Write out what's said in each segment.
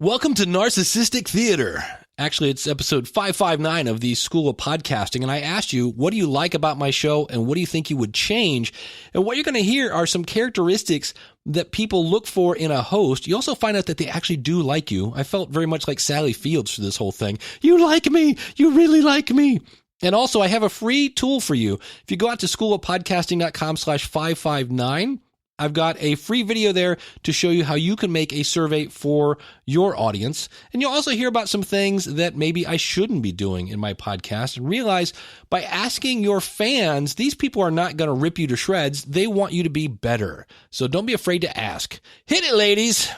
Welcome to Narcissistic Theater. Actually, it's episode 559 of the School of Podcasting, and I asked you, what do you like about my show, and what do you think you would change? And what you're going to hear are some characteristics that people look for in a host. You also find out that they actually do like you. I felt very much like Sally Fields for this whole thing. You like me. You really like me. And also, I have a free tool for you. If you go out to schoolofpodcasting.com/559, I've got a free video there to show you how you can make a survey for your audience. And you'll also hear about some things that maybe I shouldn't be doing in my podcast, and realize by asking your fans, these people are not going to rip you to shreds. They want you to be better. So don't be afraid to ask. Hit it, ladies.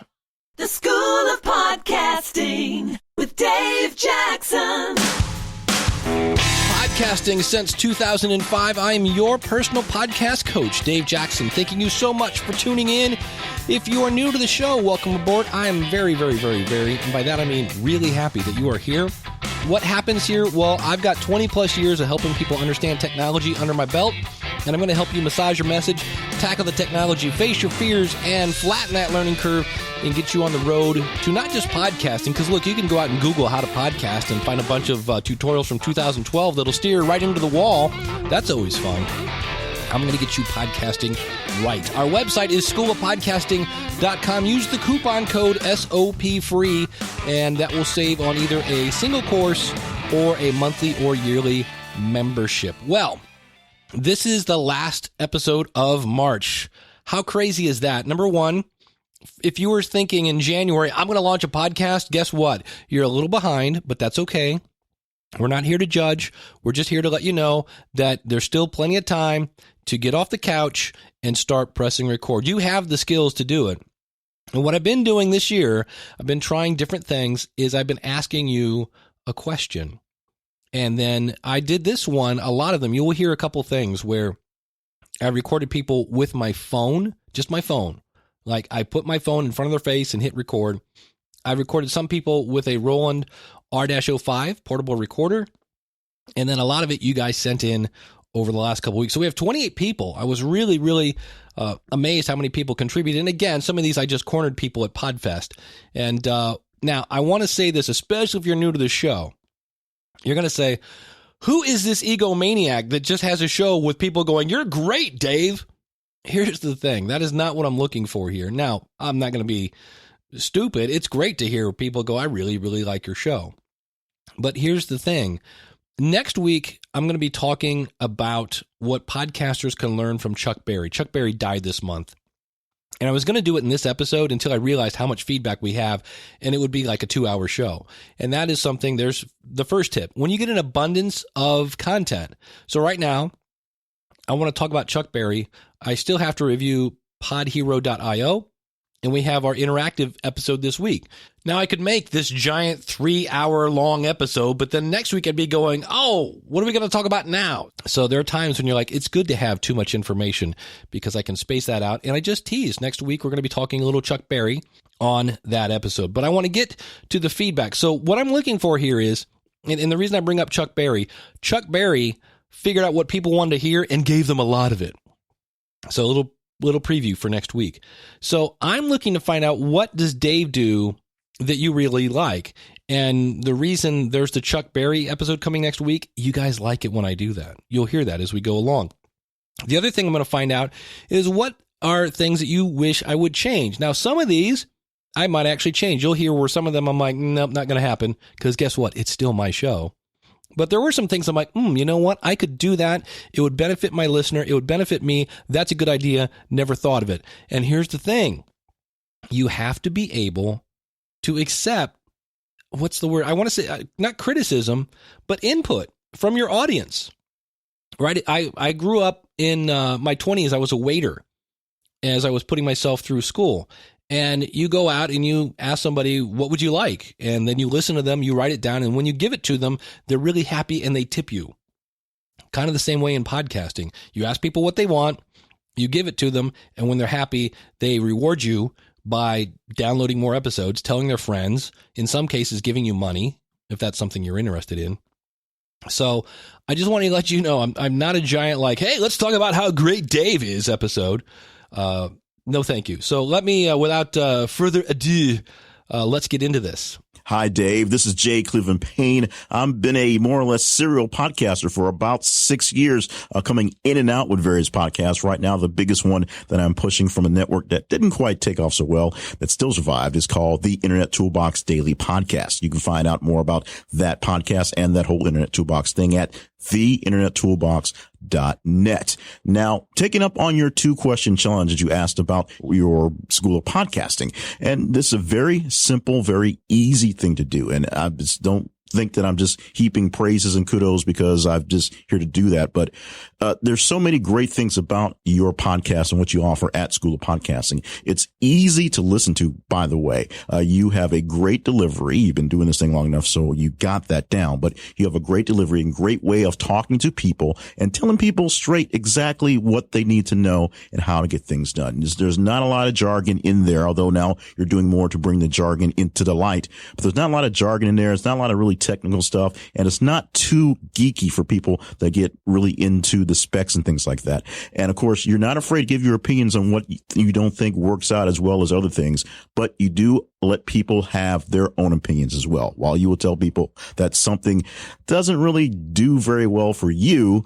The School of Podcasting with Dave Jackson. Podcasting since 2005. I'm your personal podcast coach, Dave Jackson. Thanking you so much for tuning in. If you are new to the show, welcome aboard. I am very, and by that I mean really happy that you are here. What happens here? Well, I've got 20 plus years of helping people understand technology under my belt, and I'm going to help you massage your message, tackle the technology, face your fears, and flatten that learning curve and get you on the road to not just podcasting, because look, you can go out and Google how to podcast and find a bunch of tutorials from 2012 that'll steer right into the wall. That's always fun. I'm going to get you podcasting right. Our website is schoolofpodcasting.com. Use the coupon code SOPFREE, and that will save on either a single course or a monthly or yearly membership. Well, this is the last episode of March. How crazy is that? Number one, if you were thinking in January, I'm going to launch a podcast, guess what? You're a little behind, but that's okay. We're not here to judge. We're just here to let you know that there's still plenty of time to get off the couch and start pressing record. You have the skills to do it. And what I've been doing this year, I've been trying different things, is I've been asking you a question. And then I did this one, a lot of them. You will hear a couple things where I recorded people with my phone, just my phone. Like I put my phone in front of their face and hit record. I recorded some people with a Roland R-05 portable recorder. And then a lot of it you guys sent in over the last couple of weeks. So we have 28 people. I was really amazed how many people contributed. And again, some of these I just cornered people at PodFest. And now I want to say this, especially if you're new to the show. You're going to say, who is this egomaniac that just has a show with people going, you're great, Dave? Here's the thing. That is not what I'm looking for here. Now, I'm not going to be stupid. It's great to hear people go, I really like your show. But here's the thing. Next week, I'm going to be talking about what podcasters can learn from Chuck Berry. Chuck Berry died this month. And I was going to do it in this episode until I realized how much feedback we have, and it would be like a 2-hour show. And that is something, there's the first tip. When you get an abundance of content. So right now, I want to talk about Chuck Berry. I still have to review podhero.io, and we have our interactive episode this week. Now, I could make this giant 3-hour-long episode, but then next week I'd be going, oh, what are we going to talk about now? So there are times when you're like, it's good to have too much information because I can space that out. And I just teased. Next week, we're going to be talking a little Chuck Berry on that episode. But I want to get to the feedback. So what I'm looking for here is, and the reason I bring up Chuck Berry figured out what people wanted to hear and gave them a lot of it. So a little preview for next week. So I'm looking to find out, what does Dave do that you really like? And the reason there's the Chuck Berry episode coming next week, you guys like it when I do that. You'll hear that as we go along. The other thing I'm going to find out is, what are things that you wish I would change? Now, some of these I might actually change. You'll hear where some of them I'm like, nope, not going to happen, because guess what? It's still my show. But there were some things I'm like, you know what? I could do that. It would benefit my listener. It would benefit me. That's a good idea. Never thought of it. And here's the thing. You have to be able to accept, what's the word? I want to say, not criticism, but input from your audience, right? I grew up in my 20s. I was a waiter as I was putting myself through school. And you go out and you ask somebody, what would you like? And then you listen to them, you write it down. And when you give it to them, they're really happy and they tip you. Kind of the same way in podcasting. You ask people what they want, you give it to them. And when they're happy, they reward you by downloading more episodes, telling their friends, in some cases, giving you money, if that's something you're interested in. So I just want to let you know, I'm not a giant like, hey, let's talk about how great Dave is episode. No, thank you. So let me, without further ado, Let's get into this. Hi, Dave. This is Jay Cleveland Payne. I've been a more or less serial podcaster for about 6 years, coming in and out with various podcasts. Right now, the biggest one that I'm pushing from a network that didn't quite take off so well, that still survived, is called the Internet Toolbox Daily Podcast. You can find out more about that podcast and that whole Internet Toolbox thing at theinternettoolbox.net. Now, taking up on your 2-question challenge that you asked about your School of Podcasting, and this is a very simple, very easy thing to do. And I just don't think that I'm just heaping praises and kudos because I'm just here to do that. But there's so many great things about your podcast and what you offer at School of Podcasting. It's easy to listen to, by the way. You have a great delivery. You've been doing this thing long enough, so you got that down. But you have a great delivery and great way of talking to people and telling people straight exactly what they need to know and how to get things done. There's not a lot of jargon in there, although now you're doing more to bring the jargon into the light. But there's not a lot of jargon in there. It's not a lot of really technical stuff, and it's not too geeky for people that get really into the specs and things like that. And of course, you're not afraid to give your opinions on what you don't think works out as well as other things, but you do let people have their own opinions as well. While you will tell people that something doesn't really do very well for you,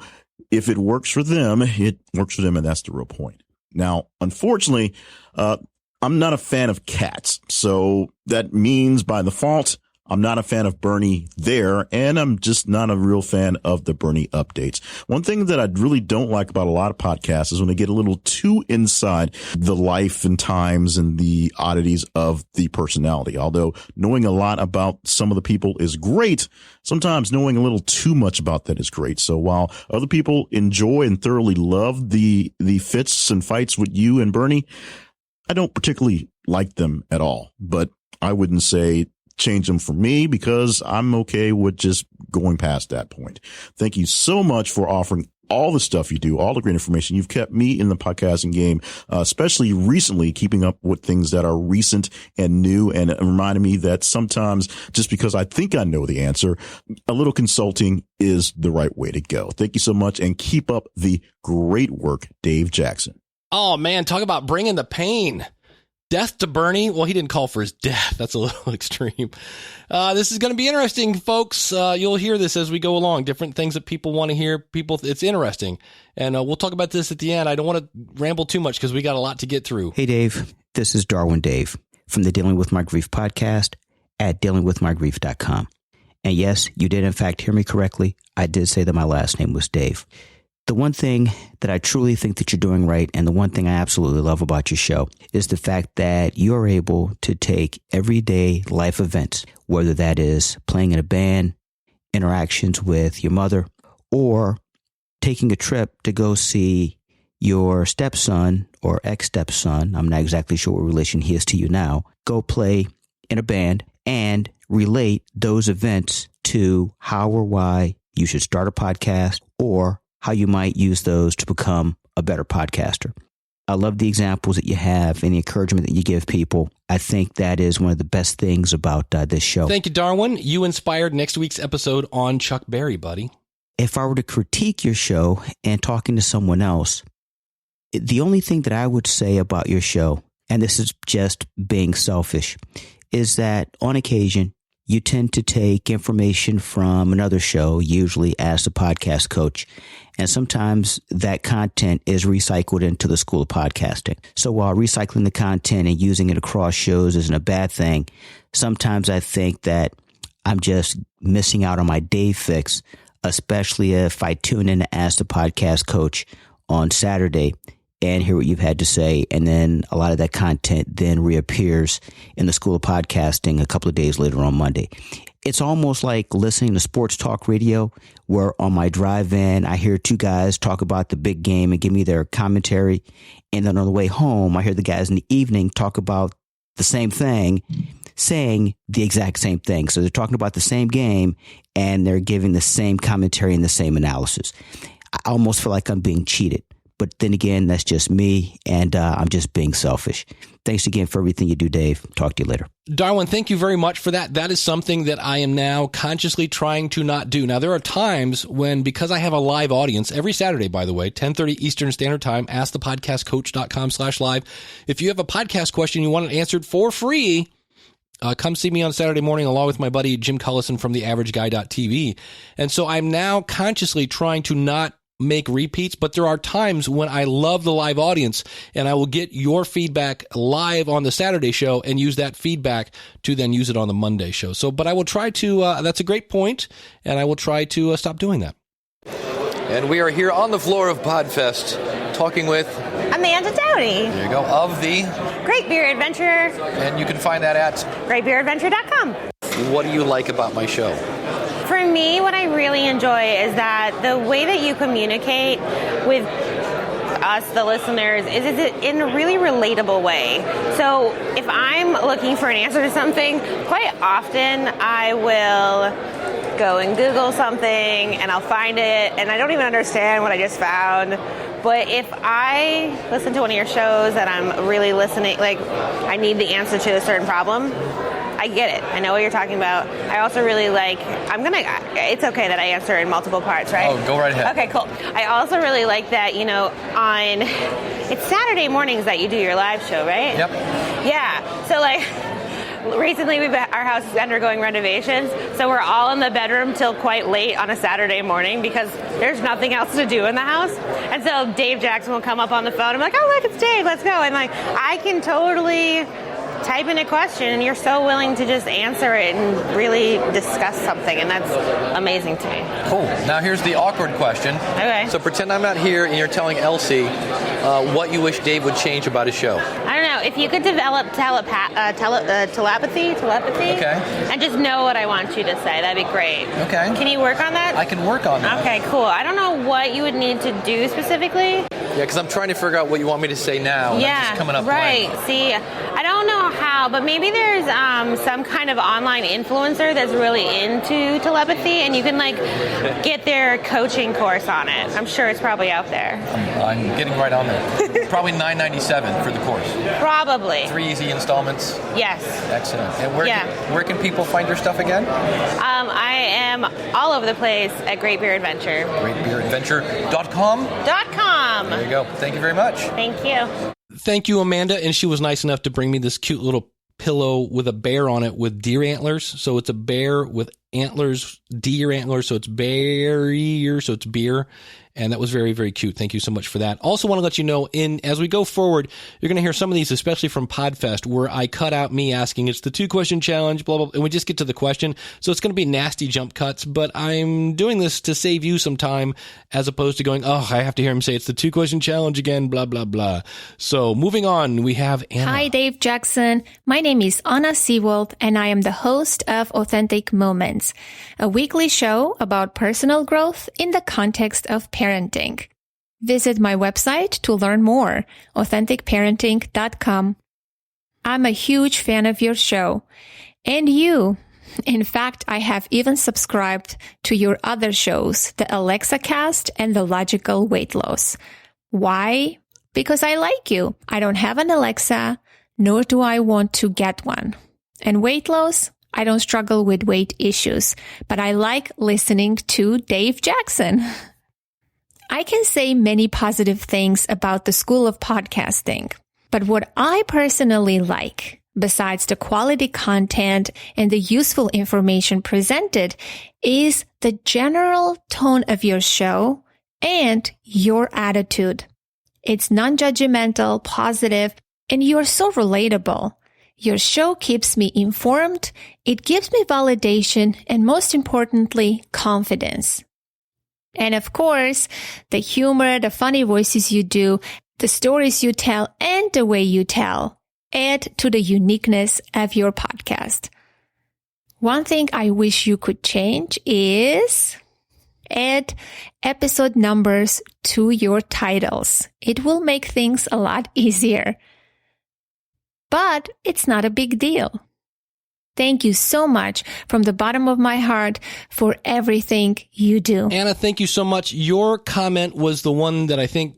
if it works for them, it works for them, and that's the real point. Now, unfortunately, I'm not a fan of cats, so that means by default, I'm not a fan of Bernie there, and I'm just not a real fan of the Bernie updates. One thing that I really don't like about a lot of podcasts is when they get a little too inside the life and times and the oddities of the personality. Although knowing a lot about some of the people is great, sometimes knowing a little too much about that is great. So while other people enjoy and thoroughly love the fits and fights with you and Bernie, I don't particularly like them at all. But I wouldn't say change them for me because I'm okay with just going past that point. Thank you so much for offering all the stuff you do, all the great information. You've kept me in the podcasting game, especially recently, keeping up with things that are recent and new, and reminding me that sometimes just because I think I know the answer, a little consulting is the right way to go. Thank you so much, and keep up the great work, Dave Jackson. Oh, man, talk about bringing the pain. Death to Bernie. Well, he didn't call for his death. That's a little extreme. This is going to be interesting, folks. You'll hear this as we go along. Different things that people want to hear. It's interesting. And we'll talk about this at the end. I don't want to ramble too much because we got a lot to get through. Hey, Dave. This is Darwin Dave from the Dealing with My Grief podcast at dealingwithmygrief.com. And yes, you did in fact hear me correctly. I did say that my last name was Dave. The one thing that I truly think that you're doing right, and the one thing I absolutely love about your show, is the fact that you're able to take everyday life events, whether that is playing in a band, interactions with your mother, or taking a trip to go see your stepson or ex-stepson, I'm not exactly sure what relation he is to you now, go play in a band and relate those events to how or why you should start a podcast or how you might use those to become a better podcaster. I love the examples that you have and the encouragement that you give people. I think that is one of the best things about this show. Thank you, Darwin. You inspired next week's episode on Chuck Berry, buddy. If I were to critique your show and talking to someone else, the only thing that I would say about your show, and this is just being selfish, is that on occasion, you tend to take information from another show, usually as a podcast coach, and sometimes that content is recycled into the School of Podcasting. So while recycling the content and using it across shows isn't a bad thing, sometimes I think that I'm just missing out on my Dave fix, especially if I tune in to Ask the Podcast Coach on Saturday and hear what you've had to say. And then a lot of that content then reappears in the School of Podcasting a couple of days later on Monday. It's almost like listening to sports talk radio, where on my drive in, I hear two guys talk about the big game and give me their commentary. And then on the way home, I hear the guys in the evening talk about the same thing, saying the exact same thing. So they're talking about the same game and they're giving the same commentary and the same analysis. I almost feel like I'm being cheated. But then again, that's just me, and I'm just being selfish. Thanks again for everything you do, Dave. Talk to you later. Darwin, thank you very much for that. That is something that I am now consciously trying to not do. Now, there are times when, because I have a live audience, every Saturday, by the way, 10:30 Eastern Standard Time, askthepodcastcoach.com/live. If you have a podcast question you want it answered for free, come see me on Saturday morning along with my buddy Jim Cullison from theaverageguy.tv. And so I'm now consciously trying to not make repeats, but there are times when I love the live audience and I will get your feedback live on the Saturday show and use that feedback to then use it on the Monday show. So, but I will try to, that's a great point, and I will try to stop doing that. And we are here on the floor of Podfest talking with Amanda Dowdy. There you go, of the Great Beer Adventure. And you can find that at greatbeeradventure.com. What do you like about my show? For me, what I really enjoy is that the way that you communicate with us, the listeners, is in a really relatable way. So if I'm looking for an answer to something, quite often I will go and Google something and I'll find it and I don't even understand what I just found. But if I listen to one of your shows and I'm really listening, like I need the answer to a certain problem, I get it. I know what you're talking about. I also really like, it's okay that I answer in multiple parts, right? Oh, go right ahead. Okay, cool. I also really like that, it's Saturday mornings that you do your live show, right? Yep. Yeah. So recently our house is undergoing renovations, so we're all in the bedroom till quite late on a Saturday morning because there's nothing else to do in the house. And so Dave Jackson will come up on the phone. I'm like, oh, look, it's Dave. Let's go. And I can totally type in a question and you're so willing to just answer it and really discuss something, and that's amazing to me. Cool. Now here's the awkward question. Okay. So pretend I'm not here and you're telling Elsie what you wish Dave would change about his show. I don't know, if you could develop telepathy, okay, and just know what I want you to say, that'd be great. Okay. Can you work on that? I can work on that. Okay, cool. I don't know what you would need to do specifically. Yeah, because I'm trying to figure out what you want me to say now. And I'm just coming up right. blank. See, I don't know how, but maybe there's some kind of online influencer that's really into telepathy, and you can get their coaching course on it. I'm sure it's probably out there. I'm getting right on there. Probably $9.97 for the course. Probably. 3 easy installments. Yes. Excellent. And where can people find your stuff again? I am all over the place at Great Beer Adventure. GreatBeerAdventure.com. There you go. Thank you very much. Thank you. Thank you, Amanda. And she was nice enough to bring me this cute little pillow with a bear on it with deer antlers. So it's a bear with antlers, deer antlers. So it's bear, so it's beer. And that was very, very cute. Thank you so much for that. Also want to let you know, as we go forward, you're going to hear some of these, especially from Podfest, where I cut out me asking, it's the 2-question challenge, blah, blah, and we just get to the question. So it's going to be nasty jump cuts, but I'm doing this to save you some time as opposed to going, oh, I have to hear him say it's the 2-question challenge again, blah, blah, blah. So moving on, we have Anna. Hi, Dave Jackson. My name is Anna Seawolf, and I am the host of Authentic Moments, a weekly show about personal growth in the context of parenting. Visit my website to learn more, authenticparenting.com. I'm a huge fan of your show, and you. In fact, I have even subscribed to your other shows, the Alexa Cast and the Logical Weight Loss. Why? Because I like you. I don't have an Alexa, nor do I want to get one. And weight loss? I don't struggle with weight issues, but I like listening to Dave Jackson. I can say many positive things about the School of Podcasting, but what I personally like, besides the quality content and the useful information presented, is the general tone of your show and your attitude. It's non-judgmental, positive, and you're so relatable. Your show keeps me informed, it gives me validation, and most importantly, confidence. And of course, the humor, the funny voices you do, the stories you tell, and the way you tell add to the uniqueness of your podcast. One thing I wish you could change is add episode numbers to your titles. It will make things a lot easier. But it's not a big deal. Thank you so much from the bottom of my heart for everything you do. Anna, thank you so much. Your comment was the one that I think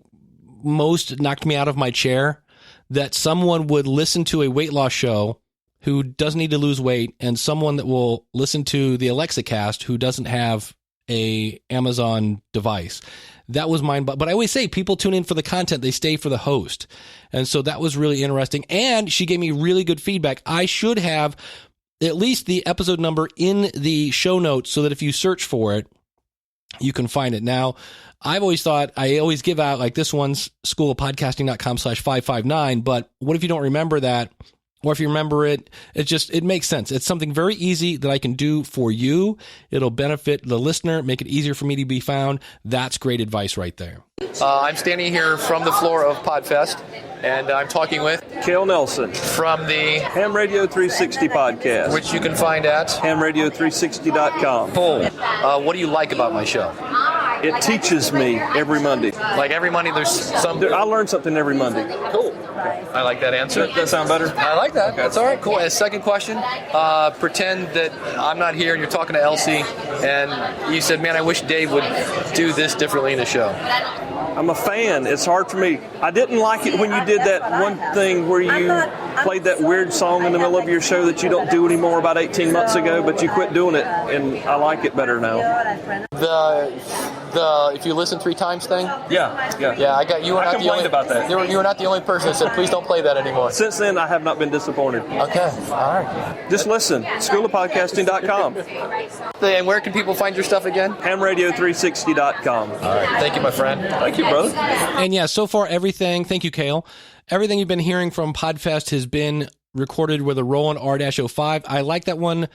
most knocked me out of my chair, that someone would listen to a weight loss show who doesn't need to lose weight, and someone that will listen to the Alexa Cast who doesn't have a Amazon device. That was mine. But I always say people tune in for the content. They stay for the host. And so that was really interesting. And she gave me really good feedback. I should have at least the episode number in the show notes so that if you search for it, you can find it. Now, I've always thought, I always give out like this one's schoolofpodcasting.com/559, but what if you don't remember that? Or if you remember it, it makes sense. It's something very easy that I can do for you. It'll benefit the listener, make it easier for me to be found. That's great advice right there. I'm standing here from the floor of Podfest, and I'm talking with Cale Nelson from the Ham Radio 360 podcast, which you can find at hamradio360.com. Cool. What do you like about my show? It teaches me every Monday. Like every Monday, there's some. I learn something every Monday. Cool. I like that answer. Does that sound better? I like that. That's all right. Cool. And second question, pretend that I'm not here and you're talking to Elsie, and you said, man, I wish Dave would do this differently in the show. I'm a fan. It's hard for me. I didn't like it when you did that one thing where you played that weird song in the middle of your show that you don't do anymore about 18 months ago, but you quit doing it, and I like it better now. The if you listen 3 times thing? Yeah. I got you. I complained about that. You were not the only person that said, please don't play that anymore. Since then, I have not been disappointed. Okay. All right. Just listen. Schoolofpodcasting.com. And where can people find your stuff again? hamradio360.com. All right. Thank you, my friend. Thank you, brother. And yeah, so far everything, thank you, Cale. Everything you've been hearing from Podfest has been recorded with a Roland R-05. I like that one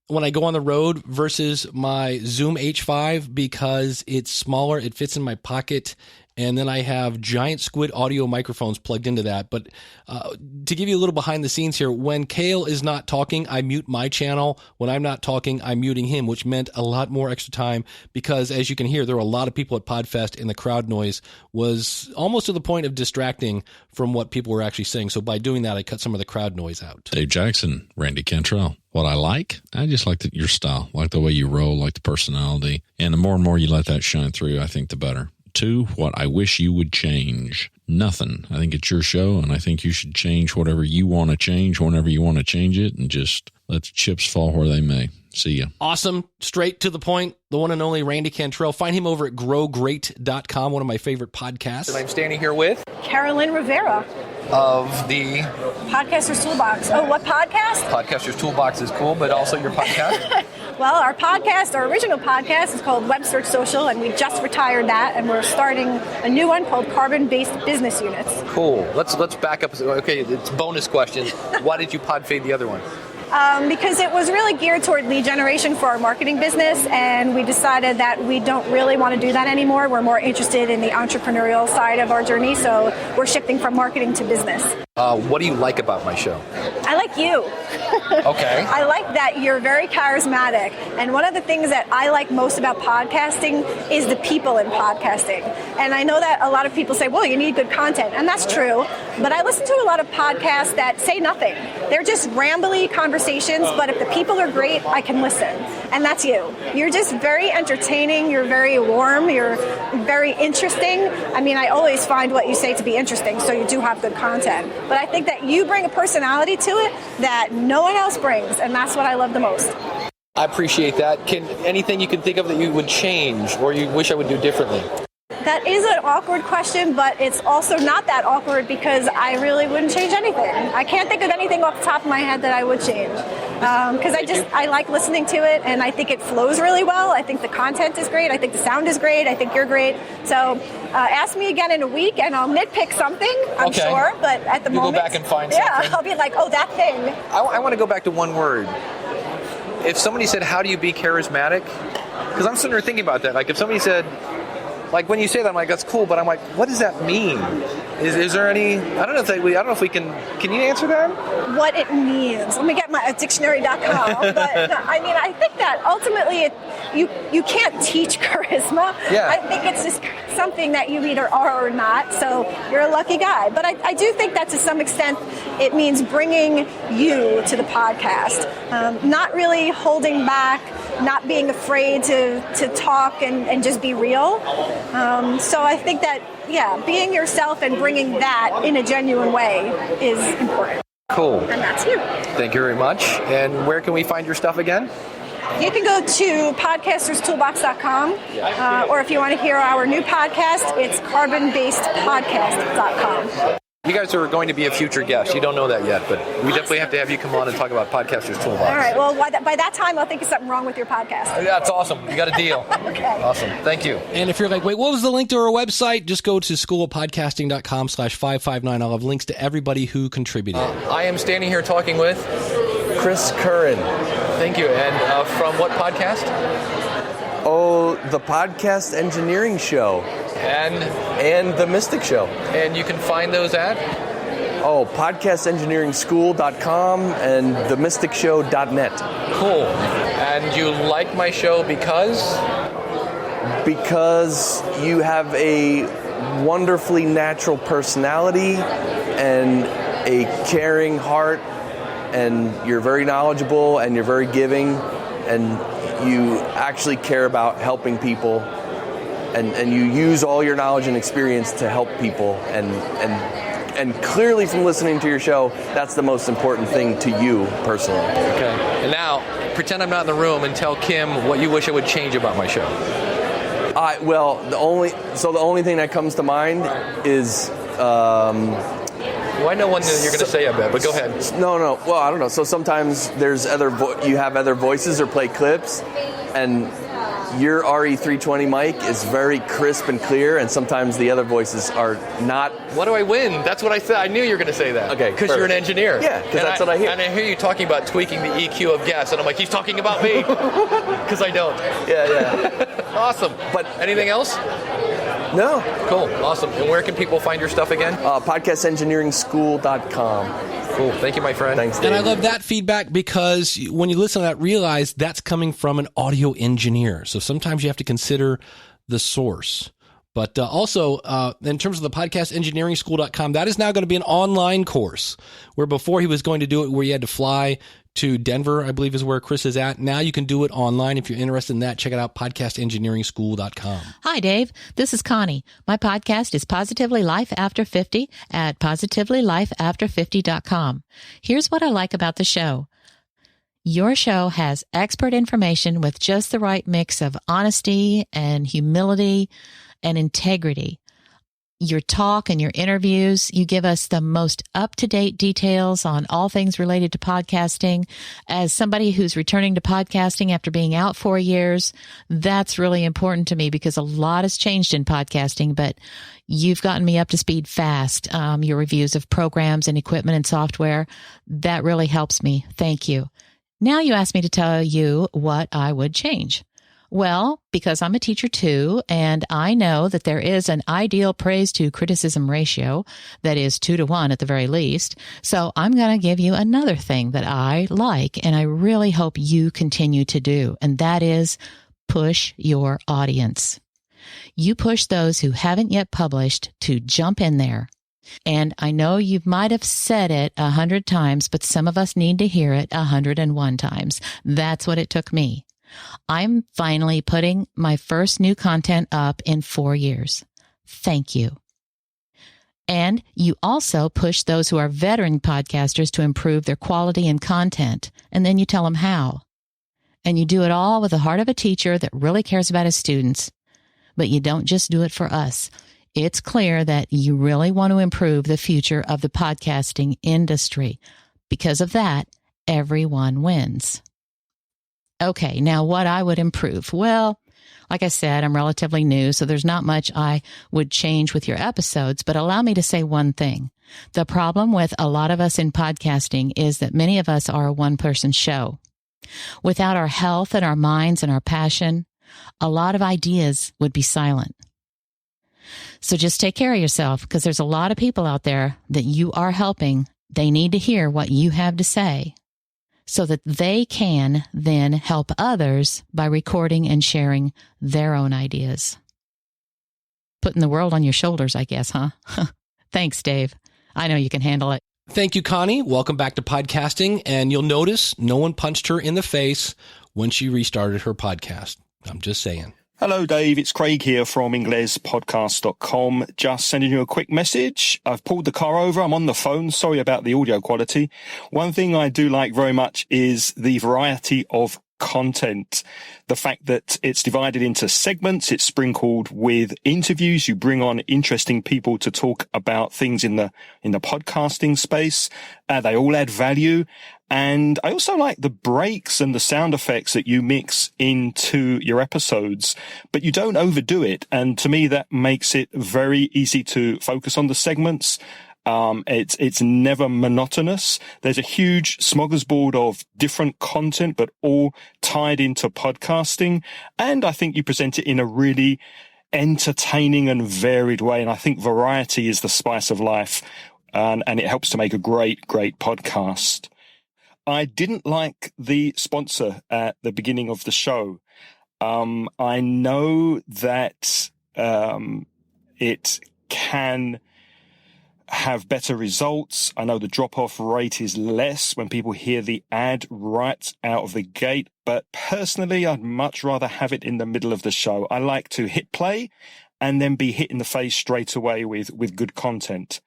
when I go on the road versus my Zoom H5 because it's smaller, it fits in my pocket, and then I have giant squid audio microphones plugged into that. But to give you a little behind the scenes here, when Cale is not talking, I mute my channel. When I'm not talking, I'm muting him, which meant a lot more extra time because, as you can hear, there were a lot of people at Podfest, and the crowd noise was almost to the point of distracting from what people were actually saying. So by doing that, I cut some of the crowd noise out. Dave Jackson, Randy Cantrell. What I just like your style, like the way you roll, like the personality. And the more and more you let that shine through, I think the better. 2, what I wish you would change. Nothing. I think it's your show, and I think you should change whatever you want to change whenever you want to change it, and just let the chips fall where they may. See ya. Awesome. Straight to the point. The one and only Randy Cantrell. Find him over at growgreat.com, one of my favorite podcasts. And I'm standing here with Carolyn Rivera of the Podcaster's Toolbox. Oh, what podcast? Podcaster's Toolbox is cool, but also your podcast? Well, our original podcast is called Web Search Social, and we just retired that, and we're starting a new one called Carbon-Based Business Units. Cool. Let's back up. Okay, it's bonus question. Why did you pod fade the other one? Because it was really geared toward lead generation for our marketing business, and we decided that we don't really want to do that anymore. We're more interested in the entrepreneurial side of our journey, so we're shifting from marketing to business. What do you like about my show? I like you. Okay. I like that you're very charismatic, and one of the things that I like most about podcasting is the people in podcasting. And I know that a lot of people say, well, you need good content, and that's true, but I listen to a lot of podcasts that say nothing. They're just rambly conversations, but if the people are great, I can listen. And that's you. You're just very entertaining, you're very warm, you're very interesting. I mean, I always find what you say to be interesting, so you do have good content. But I think that you bring a personality to it that no one else brings, and that's what I love the most. I appreciate that. Anything you can think of that you would change or you wish I would do differently? That is an awkward question, but it's also not that awkward because I really wouldn't change anything. I can't think of anything off the top of my head that I would change. Because I like listening to it, and I think it flows really well. I think the content is great. I think the sound is great. I think you're great. So ask me again in a week, and I'll nitpick something, I'm sure. But at the moment... go back and find something. Yeah, I'll be like, oh, that thing. I want to go back to one word. If somebody said, how do you be charismatic? Because I'm sitting there thinking about that. Like, if somebody said... Like, when you say that, I'm like, that's cool, but I'm like, what does that mean? Is there any... I don't know if we can... Can you answer that? What it means. Let me get my dictionary.com. But, no, I mean, I think that ultimately you can't teach charisma. Yeah. I think it's just something that you either are or not, so you're a lucky guy. But I do think that to some extent it means bringing you to the podcast. Not really holding back, not being afraid to talk and just be real. So I think that, being yourself and bringing that in a genuine way is important. Cool. And that's you. Thank you very much. And where can we find your stuff again? You can go to podcasterstoolbox.com, or if you want to hear our new podcast, it's carbonbasedpodcast.com. You guys are going to be a future guest. You don't know that yet, but we definitely have to have you come on and talk about Podcasters Toolbox. All right. Well, by that time, I'll think of something wrong with your podcast. That's awesome. You got a deal. Okay. Awesome. Thank you. And if you're like, wait, what was the link to our website? Just go to schoolofpodcasting.com/559. I'll have links to everybody who contributed. I am standing here talking with Chris Curran. Thank you. And from what podcast? Oh, the Podcast Engineering Show. And the Mystic Show. And you can find those at? Oh, podcastengineeringschool.com and themysticshow.net. Cool. And you like my show because? Because you have a wonderfully natural personality and a caring heart, and you're very knowledgeable and you're very giving, and you actually care about helping people. And you use all your knowledge and experience to help people, and clearly from listening to your show, that's the most important thing to you personally. Okay. And now, pretend I'm not in the room and tell Kim what you wish I would change about my show. Well, the only thing that comes to mind is. Well, I know one that you're going to say, I bet, but go ahead. No. Well, I don't know. So sometimes there's you have other voices or play clips, and your RE320 mic is very crisp and clear, and sometimes the other voices are not. What do I win? That's what I said. I knew you were going to say that. Okay, because you're an engineer. Yeah, because that's what I hear. And I hear you talking about tweaking the EQ of guests, and I'm like, he's talking about me, because I don't. Yeah. Awesome. But anything else? No. Cool. Awesome. And where can people find your stuff again? Podcastengineeringschool.com. Cool. Thank you, my friend. Thanks, Dave. And I love that feedback, because when you listen to that, realize that's coming from an audio engineer. So sometimes you have to consider the source. But also, in terms of the podcastengineeringschool.com, that is now going to be an online course, where before he was going to do it where you had to fly to Denver, I believe is where Chris is at. Now you can do it online. If you're interested in that, check it out, podcastengineeringschool.com. Hi, Dave. This is Connie. My podcast is Positively Life After 50 at positivelylifeafter50.com. Here's what I like about the show. Your show has expert information with just the right mix of honesty and humility and integrity. Your talk and your interviews, you give us the most up-to-date details on all things related to podcasting. As somebody who's returning to podcasting after being out 4 years, that's really important to me, because a lot has changed in podcasting, but you've gotten me up to speed fast. Your reviews of programs and equipment and software, that really helps me. Thank you. Now you ask me to tell you what I would change. Well, because I'm a teacher too, and I know that there is an ideal praise to criticism ratio that is 2-to-1 at the very least. So I'm going to give you another thing that I like, and I really hope you continue to do, and that is push your audience. You push those who haven't yet published to jump in there. And I know you might have said it 100 times, but some of us need to hear it 101 times. That's what it took me. I'm finally putting my first new content up in 4 years. Thank you. And you also push those who are veteran podcasters to improve their quality and content, and then you tell them how. And you do it all with the heart of a teacher that really cares about his students. But you don't just do it for us. It's clear that you really want to improve the future of the podcasting industry. Because of that, everyone wins. Okay, now what I would improve? Well, like I said, I'm relatively new, so there's not much I would change with your episodes, but allow me to say one thing. The problem with a lot of us in podcasting is that many of us are a one-person show. Without our health and our minds and our passion, a lot of ideas would be silent. So just take care of yourself, because there's a lot of people out there that you are helping. They need to hear what you have to say, so that they can then help others by recording and sharing their own ideas. Putting the world on your shoulders, I guess, huh? Thanks, Dave. I know you can handle it. Thank you, Connie. Welcome back to podcasting. And you'll notice no one punched her in the face when she restarted her podcast. I'm just saying. Hello, Dave. It's Craig here from inglespodcast.com. Just sending you a quick message. I've pulled the car over. I'm on the phone. Sorry about the audio quality. One thing I do like very much is the variety of content. The fact that it's divided into segments, it's sprinkled with interviews. You bring on interesting people to talk about things in the podcasting space. They all add value. And I also like the breaks and the sound effects that you mix into your episodes, but you don't overdo it. And to me, that makes it very easy to focus on the segments. It's never monotonous. There's a huge smorgasbord of different content, but all tied into podcasting. And I think you present it in a really entertaining and varied way. And I think variety is the spice of life. And it helps to make a great podcast. I didn't like the sponsor at the beginning of the show. I know that it can have better results. I know the drop-off rate is less when people hear the ad right out of the gate, but personally, I'd much rather have it in the middle of the show. I like to hit play and then be hit in the face straight away with good content.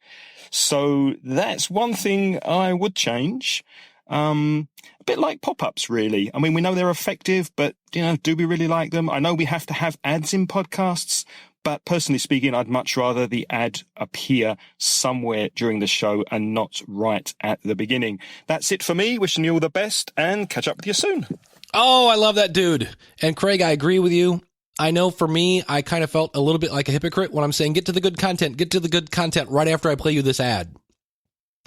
So that's one thing I would change. A bit like pop-ups, really. I mean, we know they're effective, but, do we really like them? I know we have to have ads in podcasts, but personally speaking, I'd much rather the ad appear somewhere during the show and not right at the beginning. That's it for me. Wishing you all the best and catch up with you soon. Oh, I love that dude. And Craig, I agree with you. I know for me, I kind of felt a little bit like a hypocrite when I'm saying get to the good content right after I play you this ad.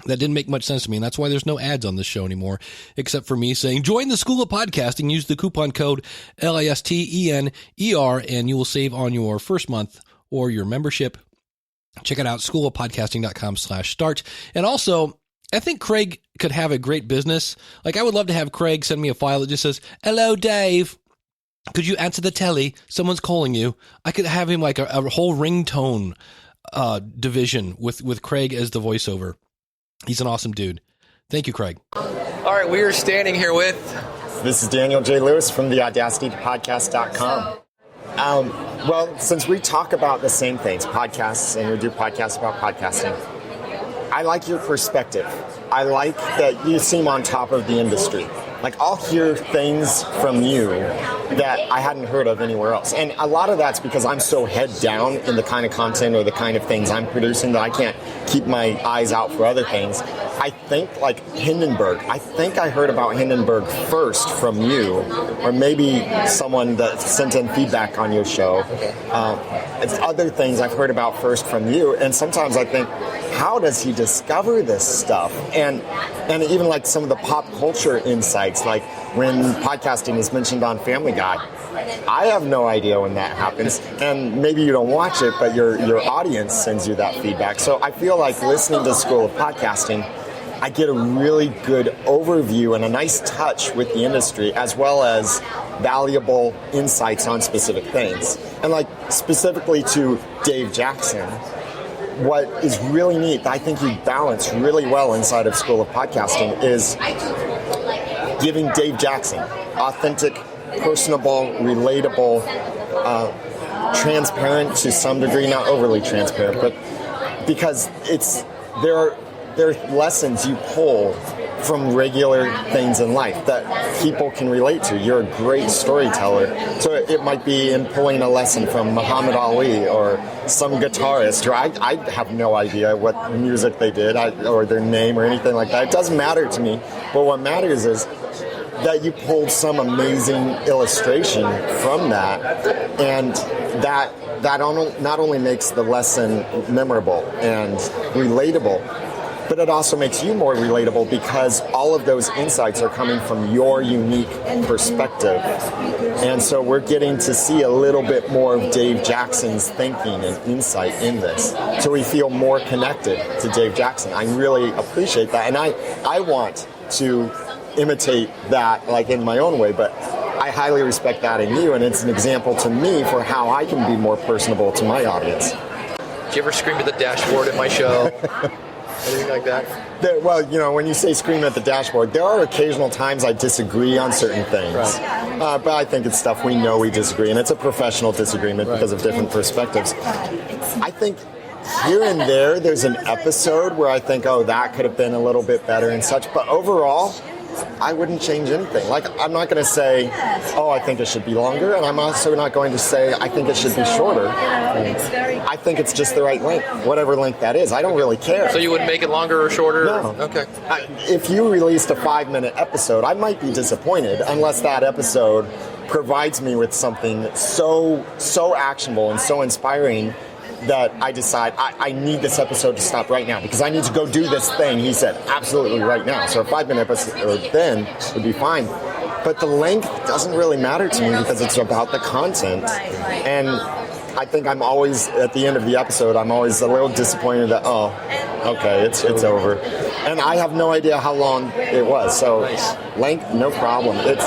That didn't make much sense to me, and that's why there's no ads on this show anymore, except for me saying, join the School of Podcasting, use the coupon code LISTENER, and you will save on your first month or your membership. Check it out, schoolofpodcasting.com/start. And also, I think Craig could have a great business. Like, I would love to have Craig send me a file that just says, hello, Dave. Could you answer the telly? Someone's calling you. I could have him like a whole ringtone division with Craig as the voiceover. He's an awesome dude. Thank you, Craig. All right, we are standing here with... This is Daniel J. Lewis from the AudacityToPodcast.com. Well, since we talk about the same things, podcasts, and we do podcasts about podcasting, I like your perspective. I like that you seem on top of the industry. Like, I'll hear things from you that I hadn't heard of anywhere else. And a lot of that's because I'm so head down in the kind of content or the kind of things I'm producing that I can't keep my eyes out for other things. I think, like, Hindenburg. I think I heard about Hindenburg first from you, or maybe someone that sent in feedback on your show. It's other things I've heard about first from you. And sometimes I think, how does he discover this stuff? And even like some of the pop culture insights, like when podcasting is mentioned on Family Guy. I have no idea when that happens, and maybe you don't watch it, but your audience sends you that feedback. So I feel like listening to School of Podcasting, I get a really good overview and a nice touch with the industry, as well as valuable insights on specific things. And like specifically to Dave Jackson, what is really neat, I think you balance really well inside of School of Podcasting, is giving Dave Jackson authentic, personable, relatable, transparent to some degree, not overly transparent, but because there are lessons you pull from regular things in life that people can relate to. You're a great storyteller. So it might be in pulling a lesson from Muhammad Ali or some guitarist, or I have no idea what music they did or their name or anything like that. It doesn't matter to me. But what matters is that you pulled some amazing illustration from that, and that not only makes the lesson memorable and relatable, but it also makes you more relatable because all of those insights are coming from your unique perspective. And so we're getting to see a little bit more of Dave Jackson's thinking and insight in this. So we feel more connected to Dave Jackson. I really appreciate that. And I want to imitate that, like, in my own way, but I highly respect that in you, and it's an example to me for how I can be more personable to my audience. Do you ever scream at the dashboard at my show? Anything like that? Well, when you say scream at the dashboard, there are occasional times I disagree on certain things. Right. But I think it's stuff we know we disagree, and it's a professional disagreement because of different perspectives. I think here and there's an episode where I think, oh, that could have been a little bit better and such. But overall, I wouldn't change anything. Like, I'm not going to say, oh, I think it should be longer, and I'm also not going to say, I think it should be shorter. I think it's just the right length, whatever length that is. I don't really care. So you wouldn't make it longer or shorter? No. Okay. If you released a 5-minute episode, I might be disappointed unless that episode provides me with something so actionable and so inspiring that I decide I need this episode to stop right now because I need to go do this thing. He said, absolutely right now. So a 5-minute episode then would be fine. But the length doesn't really matter to me because it's about the content. And I think I'm always, at the end of the episode, I'm always a little disappointed that, oh, okay, it's over. And I have no idea how long it was. So length, no problem. It's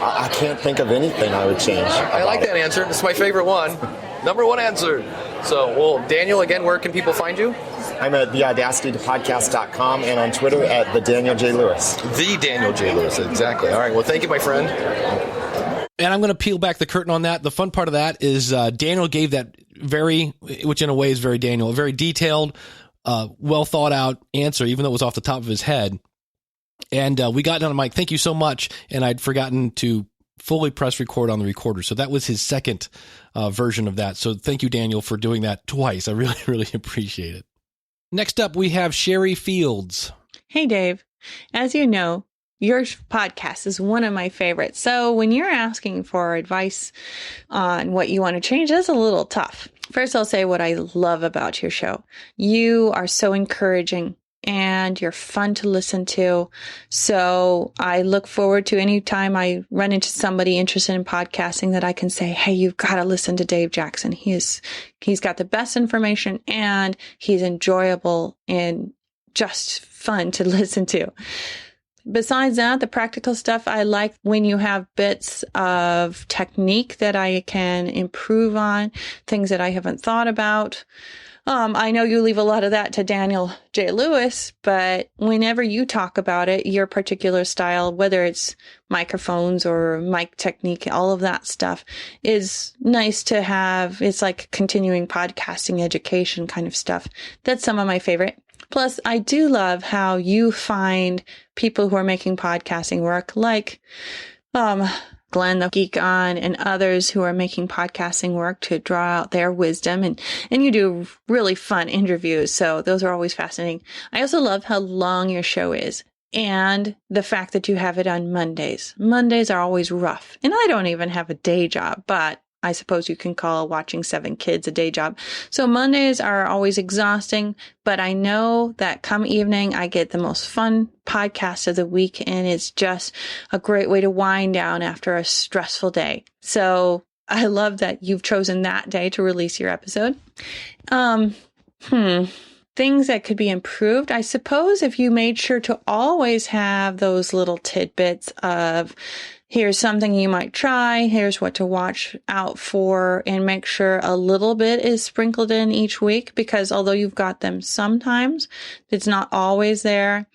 I can't think of anything I would change. I like that answer. It's my favorite one. Number one answer. So, well, Daniel, again, where can people find you? I'm at theaudacitypodcast.com and on Twitter at the Daniel J. Lewis. The Daniel J. Lewis, exactly. All right, well, thank you, my friend. And I'm going to peel back the curtain on that. The fun part of that is Daniel gave that which in a way is very Daniel, a very detailed, well thought out answer, even though it was off the top of his head. And we got done. I'm like, thank you so much. And I'd forgotten to fully press record on the recorder. So that was his second version of that. So thank you, Daniel, for doing that twice. I really, really appreciate it. Next up, we have Sherry Fields. Hey, Dave. As you know, your podcast is one of my favorites. So when you're asking for advice on what you want to change, that's a little tough. First, I'll say what I love about your show. You are so encouraging and you're fun to listen to. So I look forward to any time I run into somebody interested in podcasting that I can say, hey, you've got to listen to Dave Jackson. He's got the best information and he's enjoyable and just fun to listen to. Besides that, the practical stuff, I like when you have bits of technique that I can improve on, things that I haven't thought about. I know you leave a lot of that to Daniel J. Lewis, but whenever you talk about it, your particular style, whether it's microphones or mic technique, all of that stuff is nice to have. It's like continuing podcasting education kind of stuff. That's some of my favorite. Plus, I do love how you find people who are making podcasting work, like Glenn the Geek On and others who are making podcasting work to draw out their wisdom. And you do really fun interviews. So those are always fascinating. I also love how long your show is and the fact that you have it on Mondays. Mondays are always rough. And I don't even have a day job, but I suppose you can call watching 7 kids a day job. So Mondays are always exhausting, but I know that come evening, I get the most fun podcast of the week, and it's just a great way to wind down after a stressful day. So I love that you've chosen that day to release your episode. Things that could be improved. I suppose if you made sure to always have those little tidbits of, here's something you might try, here's what to watch out for, and make sure a little bit is sprinkled in each week, because although you've got them sometimes, it's not always there.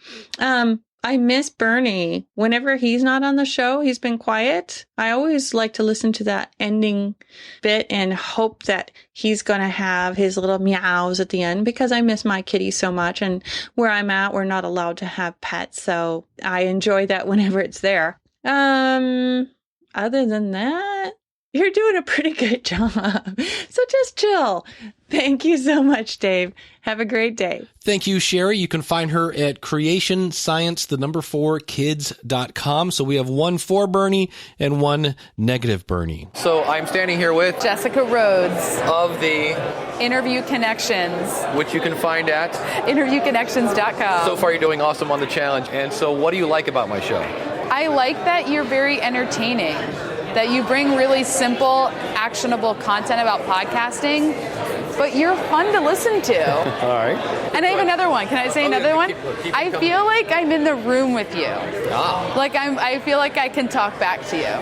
I miss Bernie. Whenever he's not on the show, he's been quiet. I always like to listen to that ending bit and hope that he's going to have his little meows at the end, because I miss my kitty so much. And where I'm at, we're not allowed to have pets. So I enjoy that whenever it's there. Other than that, you're doing a pretty good job. So just chill. Thank you so much, Dave. Have a great day. Thank you, Sherry. You can find her at creationscience4kids.com. So we have one for Bernie and one negative Bernie. So I'm standing here with Jessica Rhodes of the Interview Connections, which you can find at interviewconnections.com. So far, you're doing awesome on the challenge. And so what do you like about my show? I like that you're very entertaining, that you bring really simple, actionable content about podcasting, but you're fun to listen to. All right. And I have another one. Can I say another one? I feel like I'm in the room with you. Like I feel like I can talk back to you.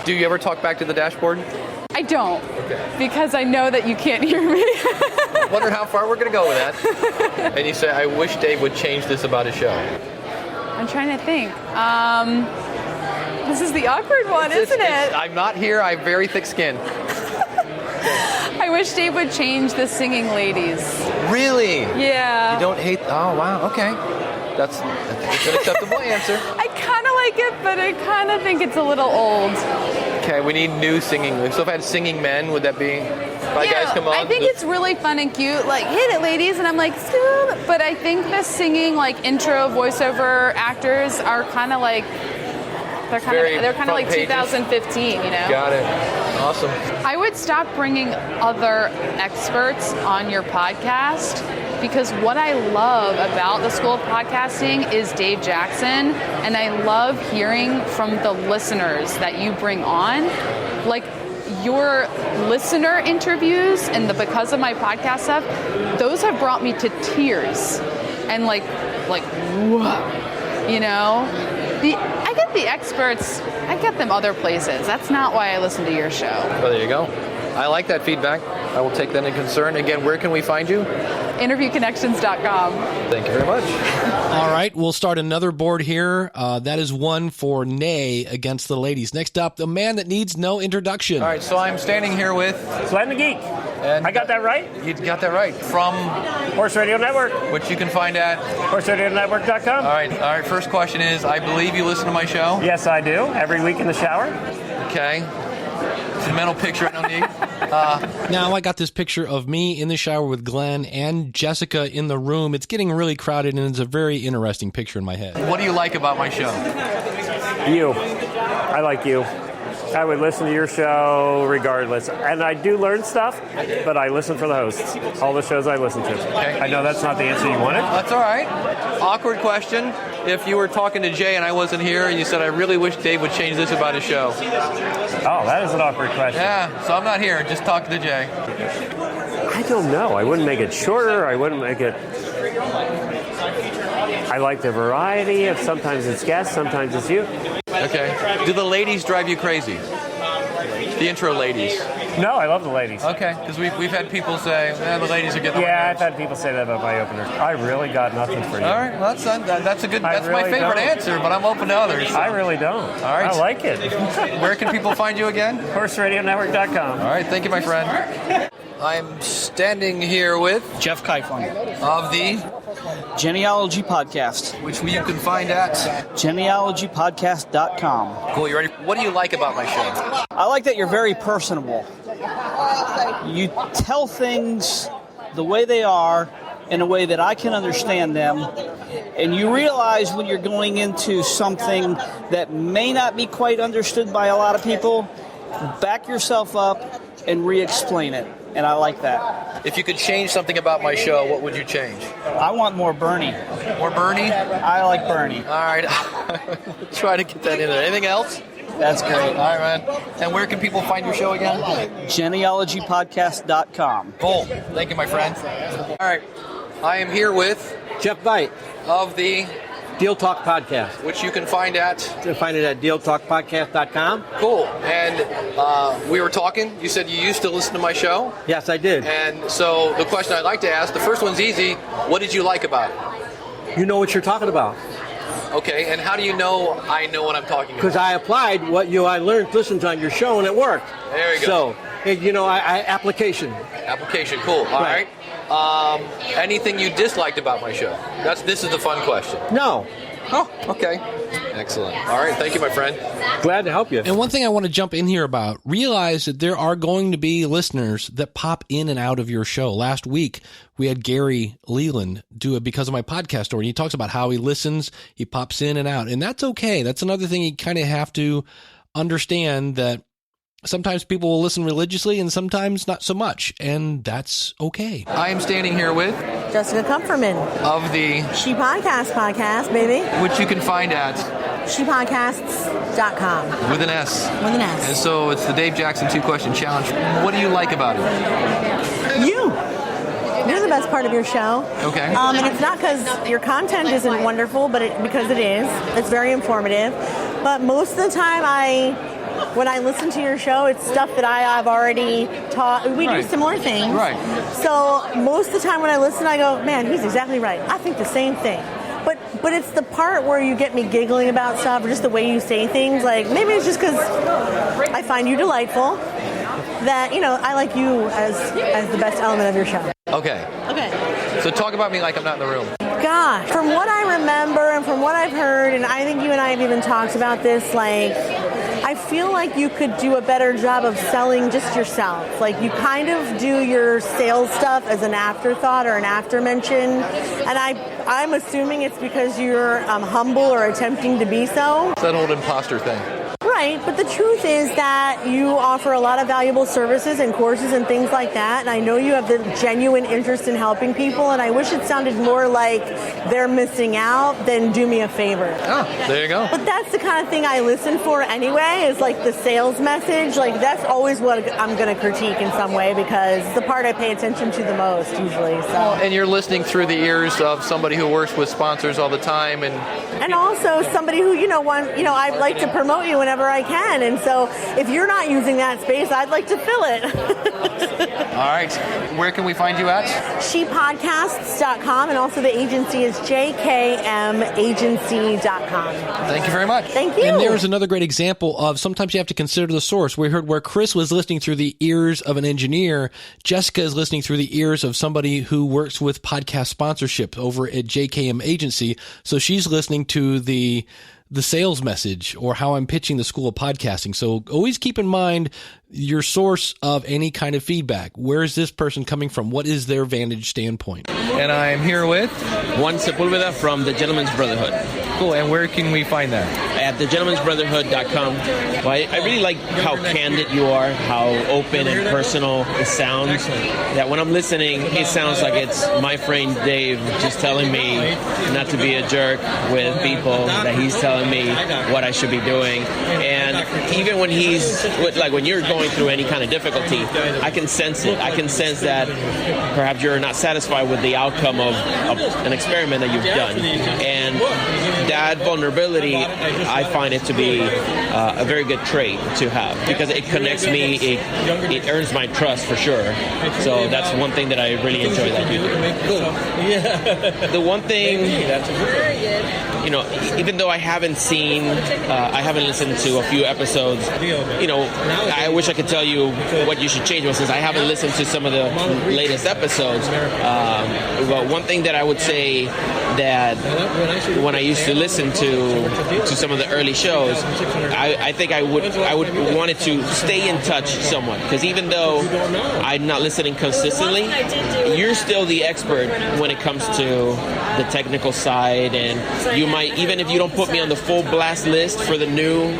Do you ever talk back to the dashboard? I don't, because I know that you can't hear me. Wonder how far we're going to go with that. And you say, I wish Dave would change this about his show. I'm trying to think. This is the awkward one, isn't it? I'm not here. I have very thick skin. I wish Dave would change the singing ladies. Really? Yeah. You don't hate... Oh, wow. Okay. That's an acceptable answer. I kind of like it, but I kind of think it's a little old. Okay, we need new singing. So if I had singing men, would that be? Guys come on. I think it's really fun and cute. Like, hit it, ladies, and I'm like, "Scoop." But I think the singing, like intro voiceover actors are kind of like they're kind of like pages. 2015, you know? Got it. Awesome. I would stop bringing other experts on your podcast because what I love about the School of Podcasting is Dave Jackson, and I love hearing from the listeners that you bring on. Like, your listener interviews and the Because of My Podcast stuff, those have brought me to tears. And like, whoa, you know? I get the experts, I get them other places. That's not why I listen to your show. Well, there you go. I like that feedback. I will take that into concern. Again, where can we find you? InterviewConnections.com. Thank you very much. All right, we'll start another board here. That is one for nay against the ladies. Next up, the man that needs no introduction. All right, so I'm standing here with Slam the Geek. And I got that right? You got that right. From Horse Radio Network. Which you can find at HorseRadioNetwork.com. All right. First question is, I believe you listen to my show? Yes, I do. Every week in the shower. Okay. It's a mental picture I don't need. Now I got this picture of me in the shower with Glenn and Jessica in the room. It's getting really crowded, and it's a very interesting picture in my head. What do you like about my show? You. I like you. I would listen to your show regardless. And I do learn stuff, but I listen for the hosts. All the shows I listen to. Okay. I know that's not the answer you wanted. That's all right. Awkward question. If you were talking to Jay and I wasn't here and you said, I really wish Dave would change this about his show. Oh, that is an awkward question. Yeah, so I'm not here. Just talking to Jay. I don't know. I wouldn't make it shorter. I wouldn't make it... I like the variety of sometimes it's guests, sometimes it's you. Okay. Do the ladies drive you crazy? The intro ladies. No, I love the ladies. Okay, because we've had people say, the ladies are getting... Yeah, I've had people say that about my opener. I really got nothing for you. All right, well, that's a good... That's really my favorite answer, but I'm open to others. So. I really don't. All right. I like it. Where can people find you again? HorseRadioNetwork.com. All right, thank you, my friend. I'm standing here with... Jeff Keifling. Of the... Genealogy Podcast. Which you can find at... genealogypodcast.com. Cool, you ready? What do you like about my show? I like that you're very personable. You tell things the way they are in a way that I can understand them, and you realize when you're going into something that may not be quite understood by a lot of people, back yourself up and re-explain it, and I like that. If you could change something about my show, what would you change? I want more Bernie. More Bernie? I like Bernie. All right. Try to get that in there. Anything else? That's great. All right, man. And where can people find your show again? Genealogypodcast.com. Cool. Thank you, my friend. All right. I am here with... Jeff Veit. Of the... Deal Talk Podcast. Which you can find at... You can find it at dealtalkpodcast.com. Cool. And we were talking. You said you used to listen to my show. Yes, I did. And so the question I'd like to ask, the first one's easy. What did you like about it? You know what you're talking about. Okay, and how do you know I know what I'm talking about? Because I applied what I learned, listened to on your show, and it worked. There you go. So, application. Application, cool. All right. Anything you disliked about my show? This is the fun question. No. Oh, okay. Excellent. All right, thank you, my friend. Glad to help you. And one thing I want to jump in here about, realize that there are going to be listeners that pop in and out of your show. Last week, we had Gary Leland do it Because of My Podcast story. He talks about how he listens, he pops in and out, and that's okay. That's another thing you kind of have to understand, that sometimes people will listen religiously and sometimes not so much, and that's okay. I am standing here with Jessica Kupferman of the She Podcast, baby. Which you can find at shepodcasts.com. With an S. With an S. And so it's the Dave Jackson 2-question challenge. What do you like about it? You're the best part of your show. Okay. And it's not because your content isn't wonderful, but because it is. It's very informative. But most of the time when I listen to your show, it's stuff that I've already taught. We do similar things. Right. So most of the time when I listen, I go, man, he's exactly right. I think the same thing. But it's the part where you get me giggling about stuff, or just the way you say things. Like, maybe it's just because I find you delightful, that, I like you as the best element of your show. Okay. Okay. So talk about me like I'm not in the room. God, from what I remember and from what I've heard, and I think you and I have even talked about this, like, I feel like you could do a better job of selling just yourself. Like, you kind of do your sales stuff as an afterthought or an after mention, and I'm assuming it's because you're humble or attempting to be so. It's that old imposter thing. Right, but the truth is that you offer a lot of valuable services and courses and things like that, and I know you have the genuine interest in helping people, and I wish it sounded more like they're missing out than do me a favor. Oh, there you go. But that's the kind of thing I listen for anyway, is like the sales message. Like, that's always what I'm going to critique in some way, because it's the part I pay attention to the most usually. So. And you're listening through the ears of somebody who works with sponsors all the time, and also somebody who, I'd like to promote you whenever I can, and so if you're not using that space, I'd like to fill it. All right. Where can we find you at? ShePodcasts.com, and also the agency is jkmagency.com. Thank you very much. Thank you. And there's another great example of sometimes you have to consider the source. We heard where Chris was listening through the ears of an engineer. Jessica is listening through the ears of somebody who works with podcast sponsorship over at JKM Agency. So she's listening to the sales message or how I'm pitching the School of Podcasting. So always keep in mind your source of any kind of feedback. Where is this person coming from? What is their vantage standpoint? And I'm here with Juan Sepulveda from the Gentleman's Brotherhood. Cool. And where can we find that? At thegentleman'sbrotherhood.com. Well, I really like how candid you are, how open and personal it sounds. That when I'm listening, it sounds like it's my friend Dave just telling me not to be a jerk with people, that he's telling me what I should be doing. And even when when you're going through any kind of difficulty, I can sense it. I can sense that perhaps you're not satisfied with the outcome of an experiment that you've done. And that vulnerability, I find it to be a very good trait to have, because it connects me, it earns my trust for sure. So that's one thing that I really enjoy that you do. The one thing, even though I haven't listened to a few episodes, I wish I could tell you what you should change, but since I haven't listened to some of the latest episodes, but one thing that I would say, that when I used to listen to some of the early shows, I think I would wanted to stay in touch somewhat, because even though I'm not listening consistently, you're still the expert when it comes to the technical side, and you might, even if you don't put me on the full blast list for the new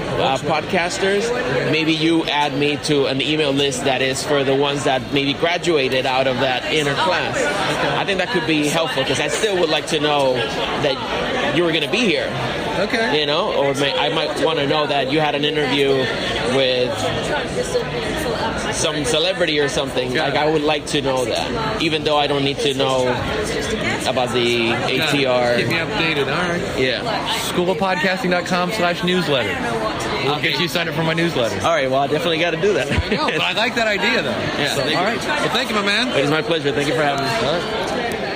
podcasters, maybe you add me to an email list that is for the ones that maybe graduated out of that inner class. I think that could be helpful, because I still would like to know that you were going to be here. Okay. Or I might want to know that you had an interview with some celebrity or something. Like, I would like to know that, even though I don't need to know about the ATR. Keep me updated. All right. Yeah. Schoolofpodcasting.com/newsletter. We'll get you signed up for my newsletter. All right. Well, I definitely got to do that. I know, but I like that idea, though. Yeah. So, all right. Well, thank you, my man. It is my pleasure. Thank you for having me. All right.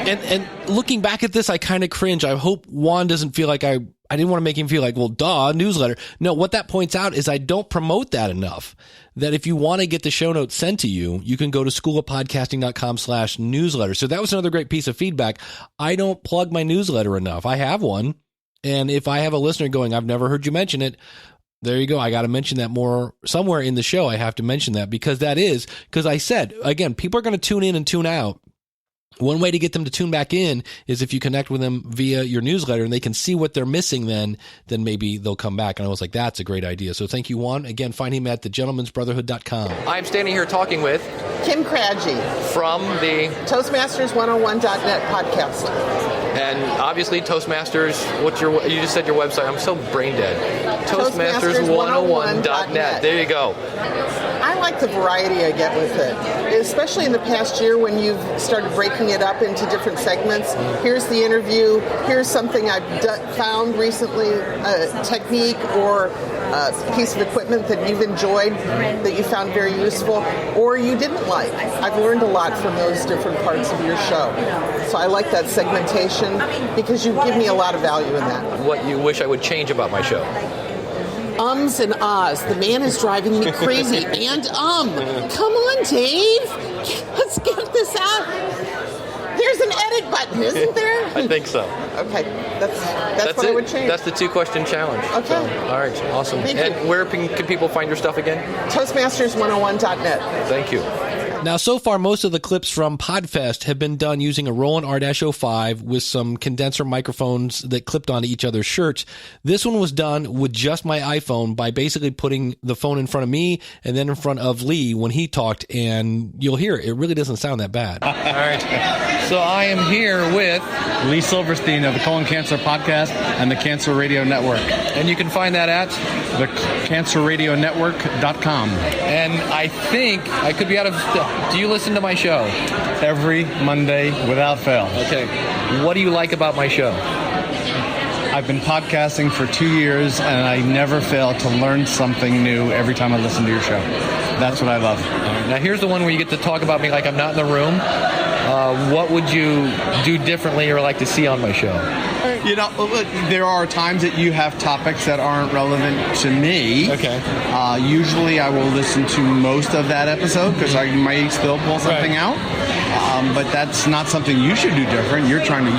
And looking back at this, I kind of cringe. I hope Juan doesn't feel like I didn't want to make him feel like, well, duh, newsletter. No, what that points out is I don't promote that enough. That if you want to get the show notes sent to you, you can go to schoolofpodcasting.com/newsletter. So that was another great piece of feedback. I don't plug my newsletter enough. I have one. And if I have a listener going, I've never heard you mention it, there you go. I got to mention that more somewhere in the show. I have to mention that, because I said, again, people are going to tune in and tune out. One way to get them to tune back in is if you connect with them via your newsletter, and they can see what they're missing, then maybe they'll come back. And I was like, that's a great idea. So thank you, Juan. Again, find him at thegentleman'sbrotherhood.com. I'm standing here talking with Kim Craggy from the Toastmasters101.net podcast. And obviously Toastmasters, you just said your website. I'm so brain dead. Toastmasters101.net. There you go. I like the variety I get with it, especially in the past year when you've started breaking it up into different segments. Here's the interview. Here's something I've found recently, a technique or a piece of equipment that you've enjoyed, that you found very useful, or you didn't like. I've learned a lot from those different parts of your show. So I like that segmentation, because you give me a lot of value in that. What you wish I would change about my show? Ums and ahs. The man is driving me crazy. And Come on, Dave. Let's get this out. There's an edit button, isn't there? I think so. Okay, that's what it. I would change. That's the 2-question challenge. Okay. So, all right, awesome. Thank and you. where can people find your stuff again? Toastmasters101.net. Thank you. Now, so far, most of the clips from Podfest have been done using a Roland R-05 with some condenser microphones that clipped onto each other's shirts. This one was done with just my iPhone by basically putting the phone in front of me and then in front of Lee when he talked, and you'll hear it. It really doesn't sound that bad. All right. So I am here with Lee Silverstein of the Colon Cancer Podcast and the Cancer Radio Network. And you can find that at thecancerradionetwork.com. And I think I could be out of... Do you listen to my show? Every Monday without fail. Okay. What do you like about my show? I've been podcasting for 2 years, and I never fail to learn something new every time I listen to your show. That's what I love. Now, here's the one where you get to talk about me like I'm not in the room. What would you do differently or like to see on my show? You know, there are times that you have topics that aren't relevant to me. Okay. Usually I will listen to most of that episode because I may still pull something out. But that's not something you should do different. You're trying to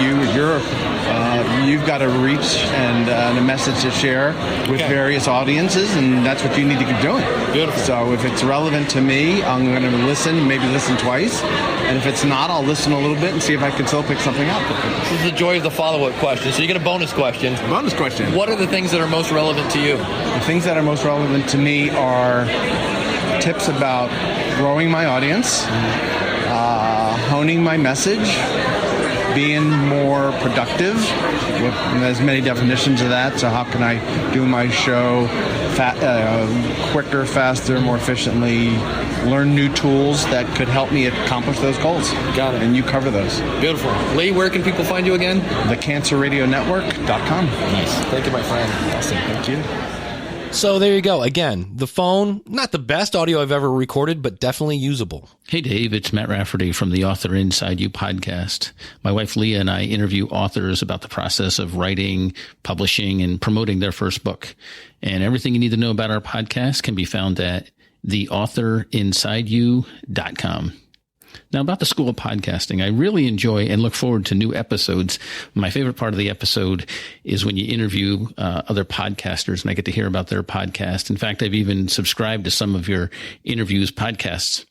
you've got a reach and a message to share with various audiences, and that's what you need to keep doing. Beautiful. So if it's relevant to me, I'm going to listen, maybe listen twice. And if it's not, I'll listen a little bit and see if I can still pick something up. This is the joy of the follow-up question. So you get a bonus question. Bonus question. What are the things that are most relevant to you? The things that are most relevant to me are tips about growing my audience, honing my message, being more productive. There's many definitions of that. So how can I do my show quicker, faster, more efficiently, learn new tools that could help me accomplish those goals. Got it. And you cover those. Beautiful. Lee, where can people find you again? thecancerradionetwork.com. Nice. Thank you, my friend. Awesome. Thank you. So there you go. Again, the phone, not the best audio I've ever recorded, but definitely usable. Hey, Dave, it's Matt Rafferty from the Author Inside You podcast. My wife, Leah, and I interview authors about the process of writing, publishing, and promoting their first book. And everything you need to know about our podcast can be found at theauthorInsideYou.com. Now, about the School of Podcasting, I really enjoy and look forward to new episodes. My favorite part of the episode is when you interview other podcasters, and I get to hear about their podcast. In fact, I've even subscribed to some of your interviews podcasts.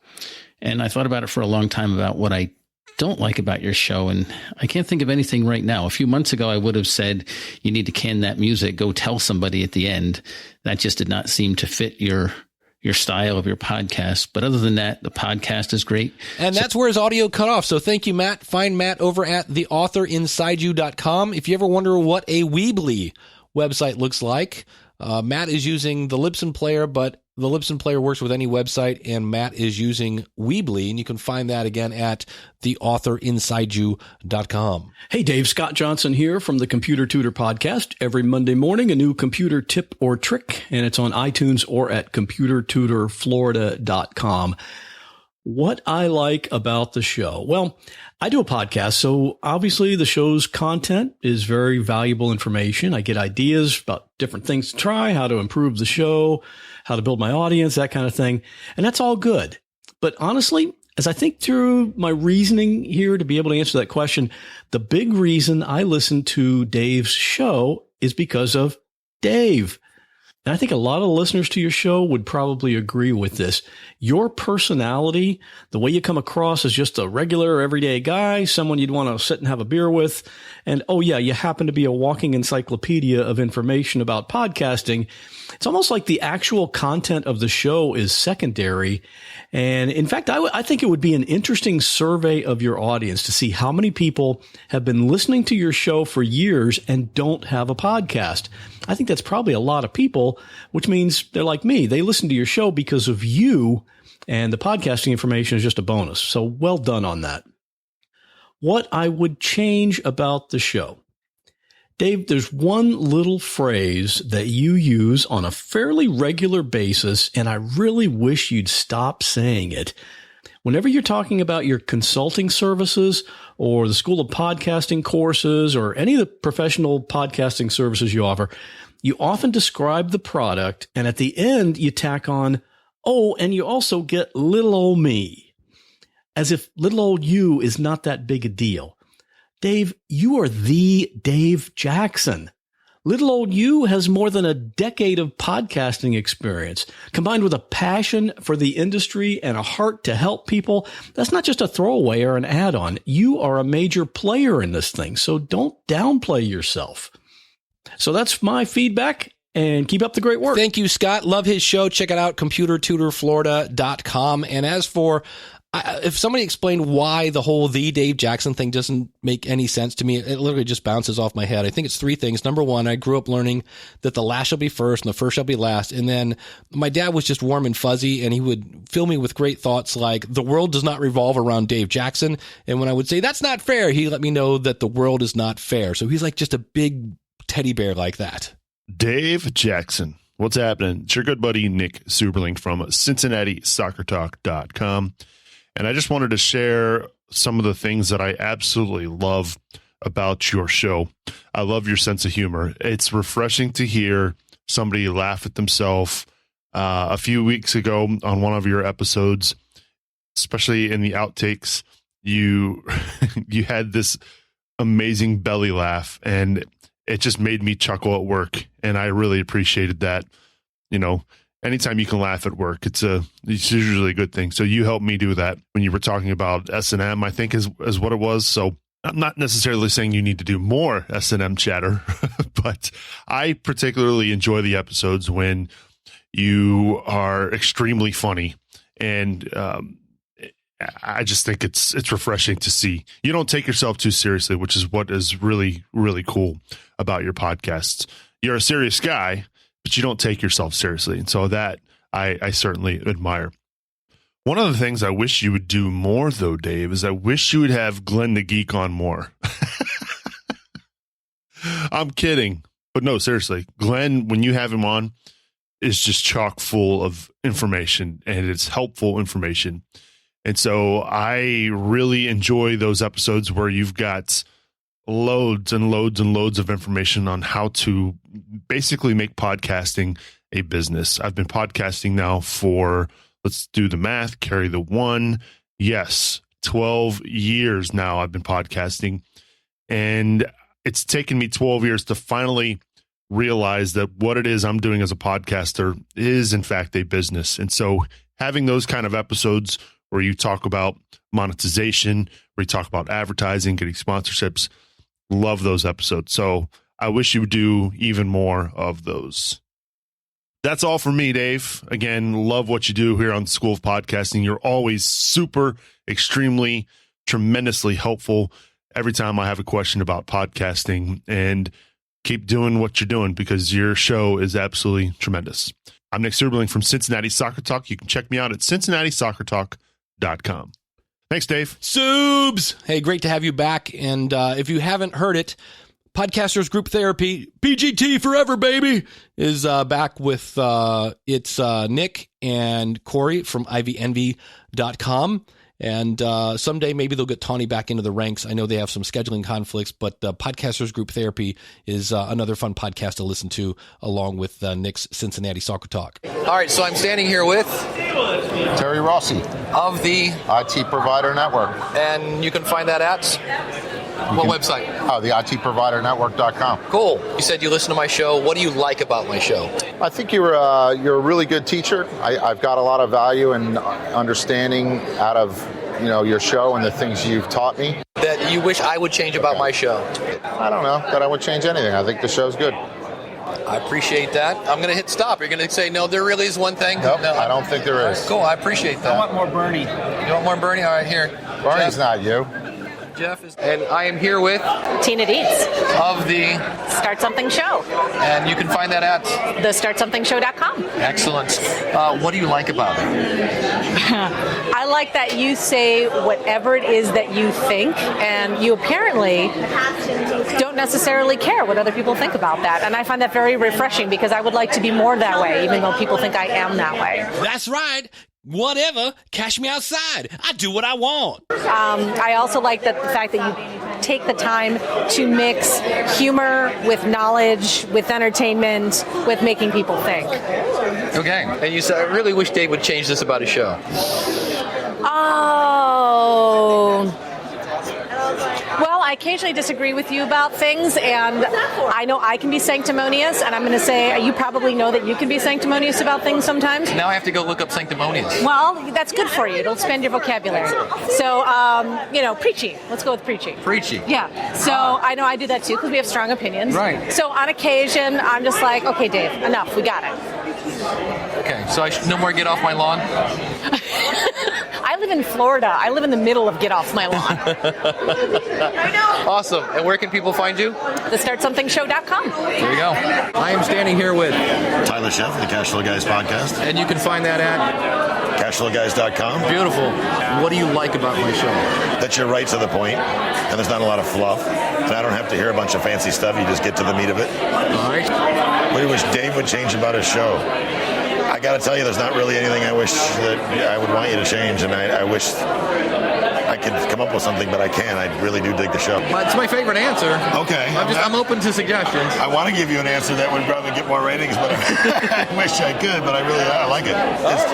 And I thought about it for a long time about what I don't like about your show, and I can't think of anything right now. A few months ago, I would have said, you need to can that music, go tell somebody at the end. That just did not seem to fit your style of your podcast. But other than that, the podcast is great. And that's where his audio cut off. So thank you, Matt. Find Matt over at theauthorInsideYou.com. If you ever wonder what a Weebly website looks like, Matt is using the Libsyn player, but the Libsyn player works with any website, and Matt is using Weebly, and you can find that again at theauthorInsideYou.com. Hey, Dave, Scott Johnson here from the Computer Tutor Podcast. Every Monday morning, a new computer tip or trick, and it's on iTunes or at computertutorflorida.com. What I like about the show. Well, I do a podcast, so obviously the show's content is very valuable information. I get ideas about different things to try, how to improve the show, how to build my audience, that kind of thing. And that's all good. But honestly, as I think through my reasoning here to be able to answer that question, the big reason I listen to Dave's show is because of Dave. And I think a lot of listeners to your show would probably agree with this. Your personality, the way you come across as just a regular, everyday guy, someone you'd want to sit and have a beer with, and oh yeah, you happen to be a walking encyclopedia of information about podcasting. It's almost like the actual content of the show is secondary. And in fact, I think it would be an interesting survey of your audience to see how many people have been listening to your show for years and don't have a podcast. I think that's probably a lot of people, which means they're like me. They listen to your show because of you, and the podcasting information is just a bonus. So well done on that. What I would change about the show. Dave, there's one little phrase that you use on a fairly regular basis, and I really wish you'd stop saying it. Whenever you're talking about your consulting services or the School of Podcasting courses or any of the professional podcasting services you offer, you often describe the product, and at the end you tack on, oh, and you also get little old me. as if little old you is not that big a deal. Dave, you are the Dave Jackson. Little old you has more than a decade of podcasting experience, combined with a passion for the industry and a heart to help people. That's not just a throwaway or an add-on. You are a major player in this thing, so don't downplay yourself. So that's my feedback, and keep up the great work. Thank you, Scott. Love his show. Check it out, computertutorflorida.com. And as for if somebody explained why the whole The Dave Jackson thing doesn't make any sense to me, it literally just bounces off my head. I think it's three things. Number one, I grew up learning that the last shall be first and the first shall be last. And then my dad was just warm and fuzzy, and he would fill me with great thoughts like the world does not revolve around Dave Jackson. And when I would say that's not fair, he let me know that the world is not fair. So he's like just a big teddy bear like that. Dave Jackson. What's happening? It's your good buddy Nick Superling from CincinnatiSoccerTalk.com. And I just wanted to share some of the things that I absolutely love about your show. I love your sense of humor. It's refreshing to hear somebody laugh at themselves. A few weeks ago on one of your episodes, especially in the outtakes, you had this amazing belly laugh, and it just made me chuckle at work. And I really appreciated that. You know, anytime you can laugh at work, it's usually a good thing. So you helped me do that when you were talking about S&M, I think is what it was. So I'm not necessarily saying you need to do more S&M chatter, but I particularly enjoy the episodes when you are extremely funny. And I just think it's refreshing to see. You don't take yourself too seriously, which is what is really, really cool about your podcasts. You're a serious guy, but you don't take yourself seriously. And so that I certainly admire. One of the things I wish you would do more, though, Dave, is I wish you would have Glenn the Geek on more. I'm kidding. But no, seriously, Glenn, when you have him on, is just chock full of information, and it's helpful information. And so I really enjoy those episodes where you've got loads and loads and loads of information on how to basically make podcasting a business. I've been podcasting now for, let's do the math, carry the one. Yes, 12 years now I've been podcasting. And it's taken me 12 years to finally realize that what it is I'm doing as a podcaster is in fact a business. And so having those kind of episodes where you talk about monetization, where you talk about advertising, getting sponsorships, love those episodes. So I wish you would do even more of those. That's all for me, Dave. Again, love what you do here on School of Podcasting. You're always super, extremely, tremendously helpful every time I have a question about podcasting, and keep doing what you're doing because your show is absolutely tremendous. I'm Nick Superling from Cincinnati Soccer Talk. You can check me out at CincinnatiSoccerTalk.com. Thanks, Dave. Subs! Hey, great to have you back. And if you haven't heard it, Podcasters Group Therapy, PGT forever, baby, is back with it's Nick and Corey from IvyEnvy.com. And someday maybe they'll get Tawny back into the ranks. I know they have some scheduling conflicts, but Podcasters Group Therapy is another fun podcast to listen to along with Nick's Cincinnati Soccer Talk. All right, so I'm standing here with Terry Rossi of the IT Provider Network. And you can find that at what website? The ITProviderNetwork.com. Cool. You said you listen to my show. What do you like about my show? I think you're a really good teacher. I've got a lot of value and understanding out of your show and the things you've taught me. That you wish I would change about my show? I don't know that I would change anything. I think the show's good. I appreciate that. I'm going to hit stop. You're going to say, no, there really is one thing? Nope, no, I don't think there is. Cool, I appreciate that. I want more Bernie. You want more Bernie? All right, here. Bernie's not you. Jeff is, and I am here with Tina Dietz of the Start Something Show. And you can find that at thestartsomething.show.com. Excellent. What do you like about it? I like that you say whatever it is that you think, and you apparently don't necessarily care what other people think about that. And I find that very refreshing because I would like to be more that way, even though people think I am that way. That's right. Whatever, cash me outside. I do what I want. I also like the fact that you take the time to mix humor with knowledge, with entertainment, with making people think. Okay. And you said, I really wish Dave would change this about his show. Oh, Oh. Well, I occasionally disagree with you about things, and I know I can be sanctimonious, and I'm going to say you probably know that you can be sanctimonious about things sometimes. Now I have to go look up sanctimonious. Well, that's good for you. It'll expand your vocabulary. So, preachy. Let's go with preachy. Preachy. Yeah. So I know I do that too because we have strong opinions. Right. So on occasion, I'm just like, okay, Dave, enough. We got it. Okay, so I should no more get off my lawn? I live in Florida. I live in the middle of get off my lawn. I know. Awesome. And where can people find you? TheStartSomethingShow.com. There you go. I am standing here with Tyler Sheff, the Cashflow Guys podcast. And you can find that at cashflowguys.com. Beautiful. What do you like about my show? That you're right to the point, and there's not a lot of fluff. And I don't have to hear a bunch of fancy stuff. You just get to the meat of it. All right. What do you wish Dave would change about his show? I got to tell you, there's not really anything I wish that I would want you to change, and I wish I could come up with something, but I can't. I really do dig the show. It's my favorite answer. Okay. I'm open to suggestions. I want to give you an answer that would probably get more ratings, but I wish I could, but I like it.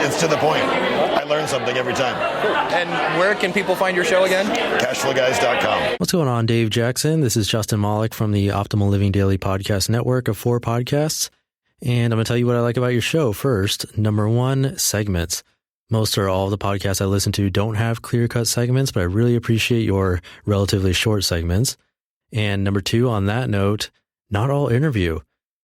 It's to the point. I learn something every time. Cool. And where can people find your show again? Cashflowguys.com. What's going on, Dave Jackson? This is Justin Malik from the Optimal Living Daily Podcast Network of 4 podcasts. And I'm going to tell you what I like about your show. First, number 1, segments. Most or all of the podcasts I listen to don't have clear-cut segments, but I really appreciate your relatively short segments. And number 2, on that note, not all interview.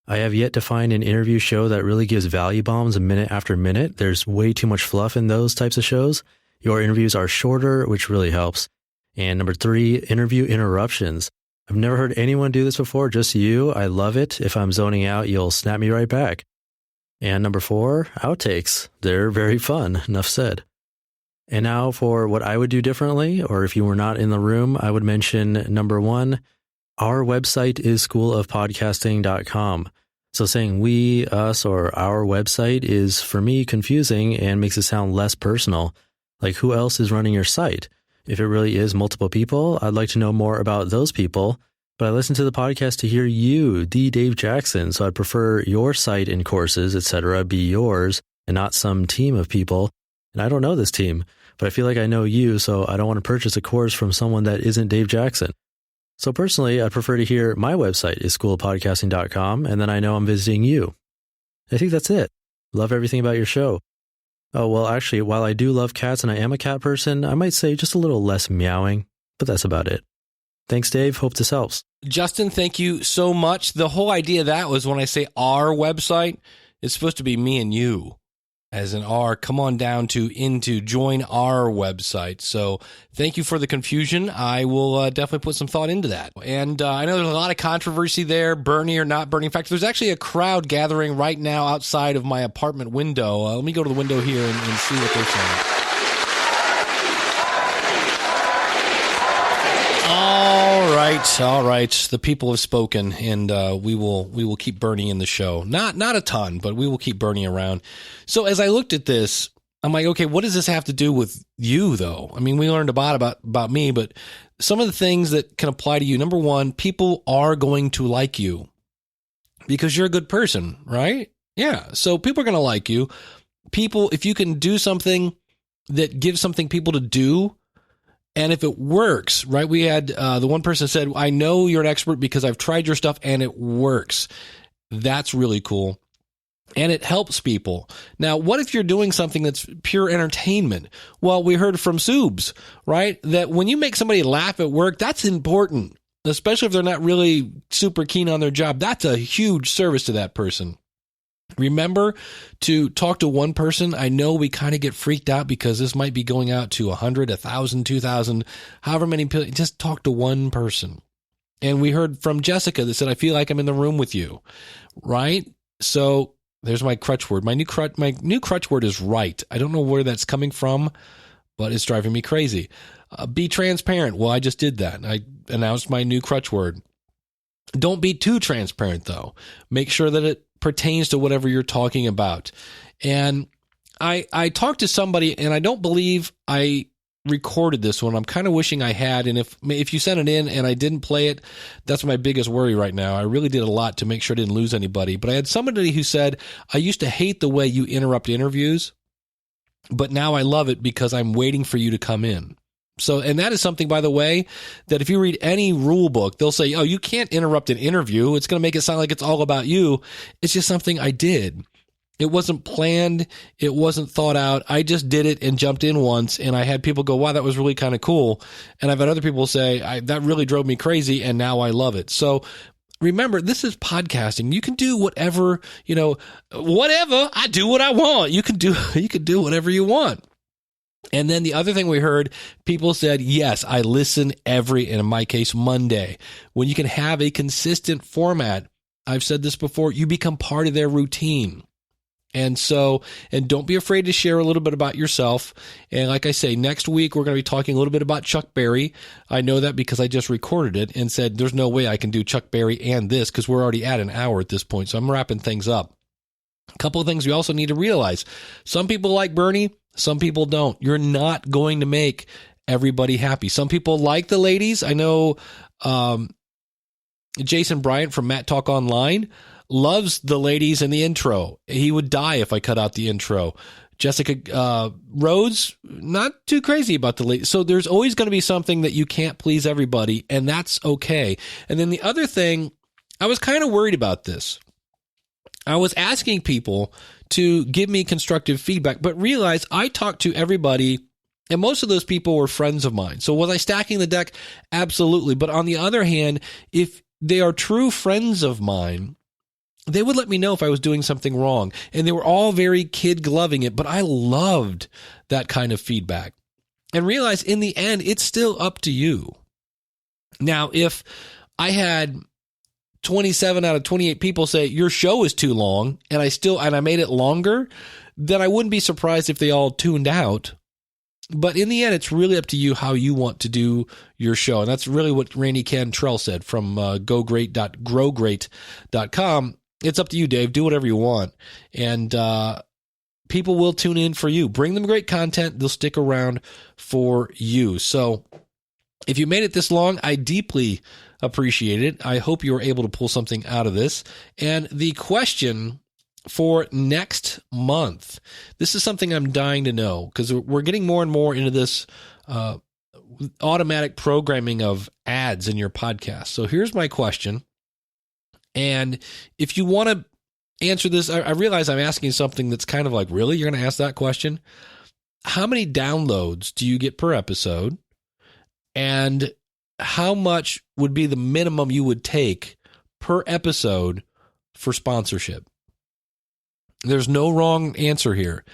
I have yet to find an interview show that really gives value bombs minute after minute. There's way too much fluff in those types of shows. Your interviews are shorter, which really helps. And number 3, interview interruptions. I've never heard anyone do this before, just you. I love it. If I'm zoning out, you'll snap me right back. And number 4, outtakes. They're very fun. Enough said. And now for what I would do differently, or if you were not in the room, I would mention number 1, our website is schoolofpodcasting.com. So saying we, us, or our website is, for me, confusing and makes it sound less personal. Like, who else is running your site? If it really is multiple people, I'd like to know more about those people. But I listen to the podcast to hear you, the Dave Jackson. So I'd prefer your site and courses, etc., be yours and not some team of people. And I don't know this team, but I feel like I know you, so I don't want to purchase a course from someone that isn't Dave Jackson. So personally, I'd prefer to hear my website is schoolofpodcasting.com, and then I know I'm visiting you. I think that's it. Love everything about your show. Oh, well, actually, while I do love cats and I am a cat person, I might say just a little less meowing, but that's about it. Thanks, Dave. Hope this helps. Justin, thank you so much. The whole idea of that was when I say our website, it's supposed to be me and you. As an R, come on down to join our website. So thank you for the confusion. I will definitely put some thought into that. And I know there's a lot of controversy there, Bernie or not Bernie. In fact, there's actually a crowd gathering right now outside of my apartment window. Let me go to the window here and see what they're saying. All right. The people have spoken, and we will keep Bernie in the show. Not a ton, but we will keep Bernie around. So as I looked at this, I'm like, okay, what does this have to do with you, though? I mean, we learned about me, but some of the things that can apply to you. Number 1, people are going to like you because you're a good person, right? Yeah. So people are going to like you. People, if you can do something that gives something people to do, and if it works, right? We had the one person said, I know you're an expert because I've tried your stuff and it works. That's really cool. And it helps people. Now, what if you're doing something that's pure entertainment? Well, we heard from Subs, right? That when you make somebody laugh at work, that's important, especially if they're not really super keen on their job. That's a huge service to that person. Remember to talk to one person. I know we kind of get freaked out because this might be going out to 100, 1,000, 2,000, however many people. Just talk to one person. And we heard from Jessica that said, I feel like I'm in the room with you, right? So there's my crutch word. My new crutch word is right. I don't know where that's coming from, but it's driving me crazy. Be transparent. Well, I just did that. I announced my new crutch word. Don't be too transparent, though. Make sure that it pertains to whatever you're talking about. And I talked to somebody, and I don't believe I recorded this one. I'm kind of wishing I had. And if you sent it in and I didn't play it, that's my biggest worry right now. I really did a lot to make sure I didn't lose anybody. But I had somebody who said, I used to hate the way you interrupt interviews, but now I love it because I'm waiting for you to come in. So, and that is something, by the way, that if you read any rule book, they'll say, oh, you can't interrupt an interview. It's going to make it sound like it's all about you. It's just something I did. It wasn't planned. It wasn't thought out. I just did it and jumped in once. And I had people go, wow, that was really kind of cool. And I've had other people say, that really drove me crazy. And now I love it. So remember, this is podcasting. You can do whatever, whatever. I do what I want. You can do whatever you want. And then the other thing we heard, people said, yes, I listen every, and in my case, Monday. When you can have a consistent format, I've said this before, you become part of their routine. And don't be afraid to share a little bit about yourself. And like I say, next week, we're going to be talking a little bit about Chuck Berry. I know that because I just recorded it and said, there's no way I can do Chuck Berry and this because we're already at an hour at this point. So I'm wrapping things up. A couple of things we also need to realize. Some people like Bernie. Some people don't. You're not going to make everybody happy. Some people like the ladies. I know Jason Bryant from Matt Talk Online loves the ladies in the intro. He would die if I cut out the intro. Jessica Rhodes, not too crazy about the ladies. So there's always going to be something that you can't please everybody, and that's okay. And then the other thing, I was kind of worried about this. I was asking people to give me constructive feedback, but realized I talked to everybody, and most of those people were friends of mine. So was I stacking the deck? Absolutely. But on the other hand, if they are true friends of mine, they would let me know if I was doing something wrong. And they were all very kid gloving it, but I loved that kind of feedback. And realize in the end, it's still up to you. Now, if I had 27 out of 28 people say your show is too long and I made it longer, then I wouldn't be surprised if they all tuned out. But in the end, it's really up to you how you want to do your show. And that's really what Randy Cantrell said from gogreat.growgreat.com. It's up to you, Dave. Do whatever you want. And people will tune in for you. Bring them great content. They'll stick around for you. So if you made it this long, I deeply appreciate it. I hope you were able to pull something out of this. And the question for next month, this is something I'm dying to know because we're getting more and more into this automatic programming of ads in your podcast. So here's my question. And if you want to answer this, I realize I'm asking something that's kind of like, really? You're going to ask that question? How many downloads do you get per episode? And how much would be the minimum you would take per episode for sponsorship? There's no wrong answer here,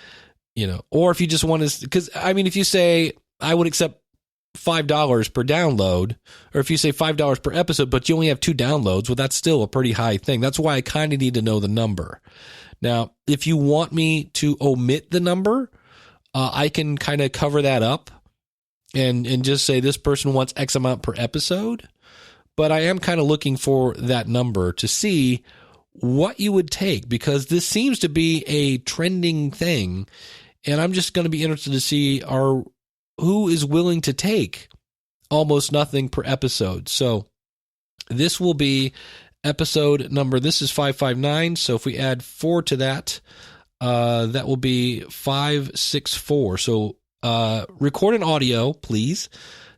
or if you just want to, because if you say I would accept $5 per download, or if you say $5 per episode, but you only have 2 downloads, well, that's still a pretty high thing. That's why I kind of need to know the number. Now, if you want me to omit the number, I can kind of cover that up and just say this person wants X amount per episode. But I am kind of looking for that number to see what you would take, because this seems to be a trending thing. And I'm just going to be interested to see who is willing to take almost nothing per episode. So this will be episode number, this is 559. So if we add 4 to that, that will be 564. So record an audio, please.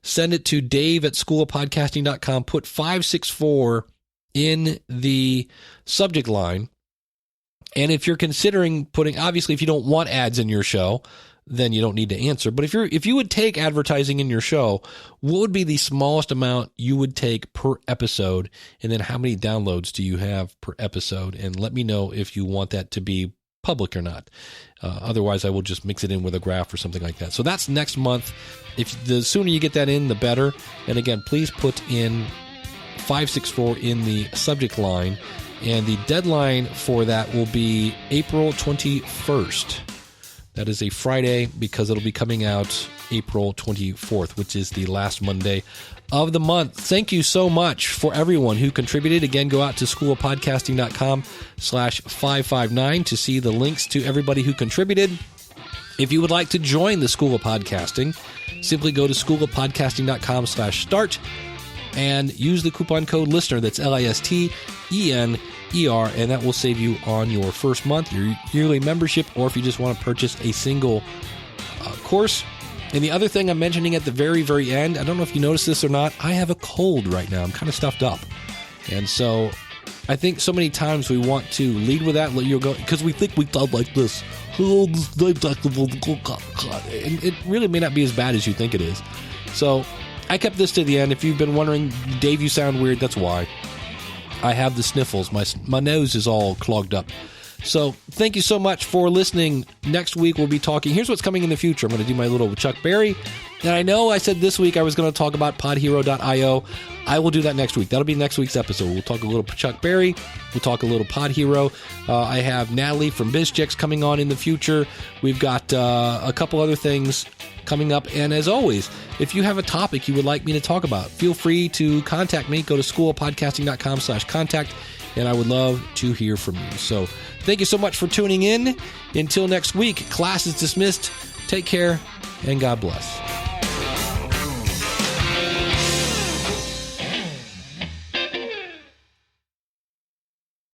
Send it to dave@schoolofpodcasting.com. Put 564 in the subject line. And if you're considering putting, obviously, if you don't want ads in your show, then you don't need to answer. But if you would take advertising in your show, what would be the smallest amount you would take per episode? And then how many downloads do you have per episode? And let me know if you want that to be public or not. Otherwise, I will just mix it in with a graph or something like that. So that's next month. If the sooner you get that in, the better. And again, please put in 564 in the subject line. And the deadline for that will be April 21st. That is a Friday because it'll be coming out April 24th, which is the last Monday of the month. Thank you so much for everyone who contributed. Again, go out to schoolofpodcasting.com/559 to see the links to everybody who contributed. If you would like to join the School of Podcasting, simply go to schoolofpodcasting.com/start and use the coupon code LISTENER. That's LISTENER, and that will save you on your first month, your yearly membership, or if you just want to purchase a single course. And the other thing I'm mentioning at the very, very end, I don't know if you noticed this or not, I have a cold right now. I'm kind of stuffed up. And so I think so many times we want to lead with that, let you go, because we think we talk like this. And it really may not be as bad as you think it is. So I kept this to the end. If you've been wondering, Dave, you sound weird, that's why. I have the sniffles. My nose is all clogged up. So thank you so much for listening. Next week we'll be talking. Here's what's coming in the future. I'm going to do my little Chuck Berry. And I know I said this week I was going to talk about podhero.io. I will do that next week. That'll be next week's episode. We'll talk a little Chuck Berry. We'll talk a little Pod Hero. I have Natalie from BizChicks coming on in the future. We've got a couple other things coming up. And as always, if you have a topic you would like me to talk about, feel free to contact me. Go to schoolofpodcasting.com/contact. And I would love to hear from you. So thank you so much for tuning in. Until next week, class is dismissed. Take care and God bless.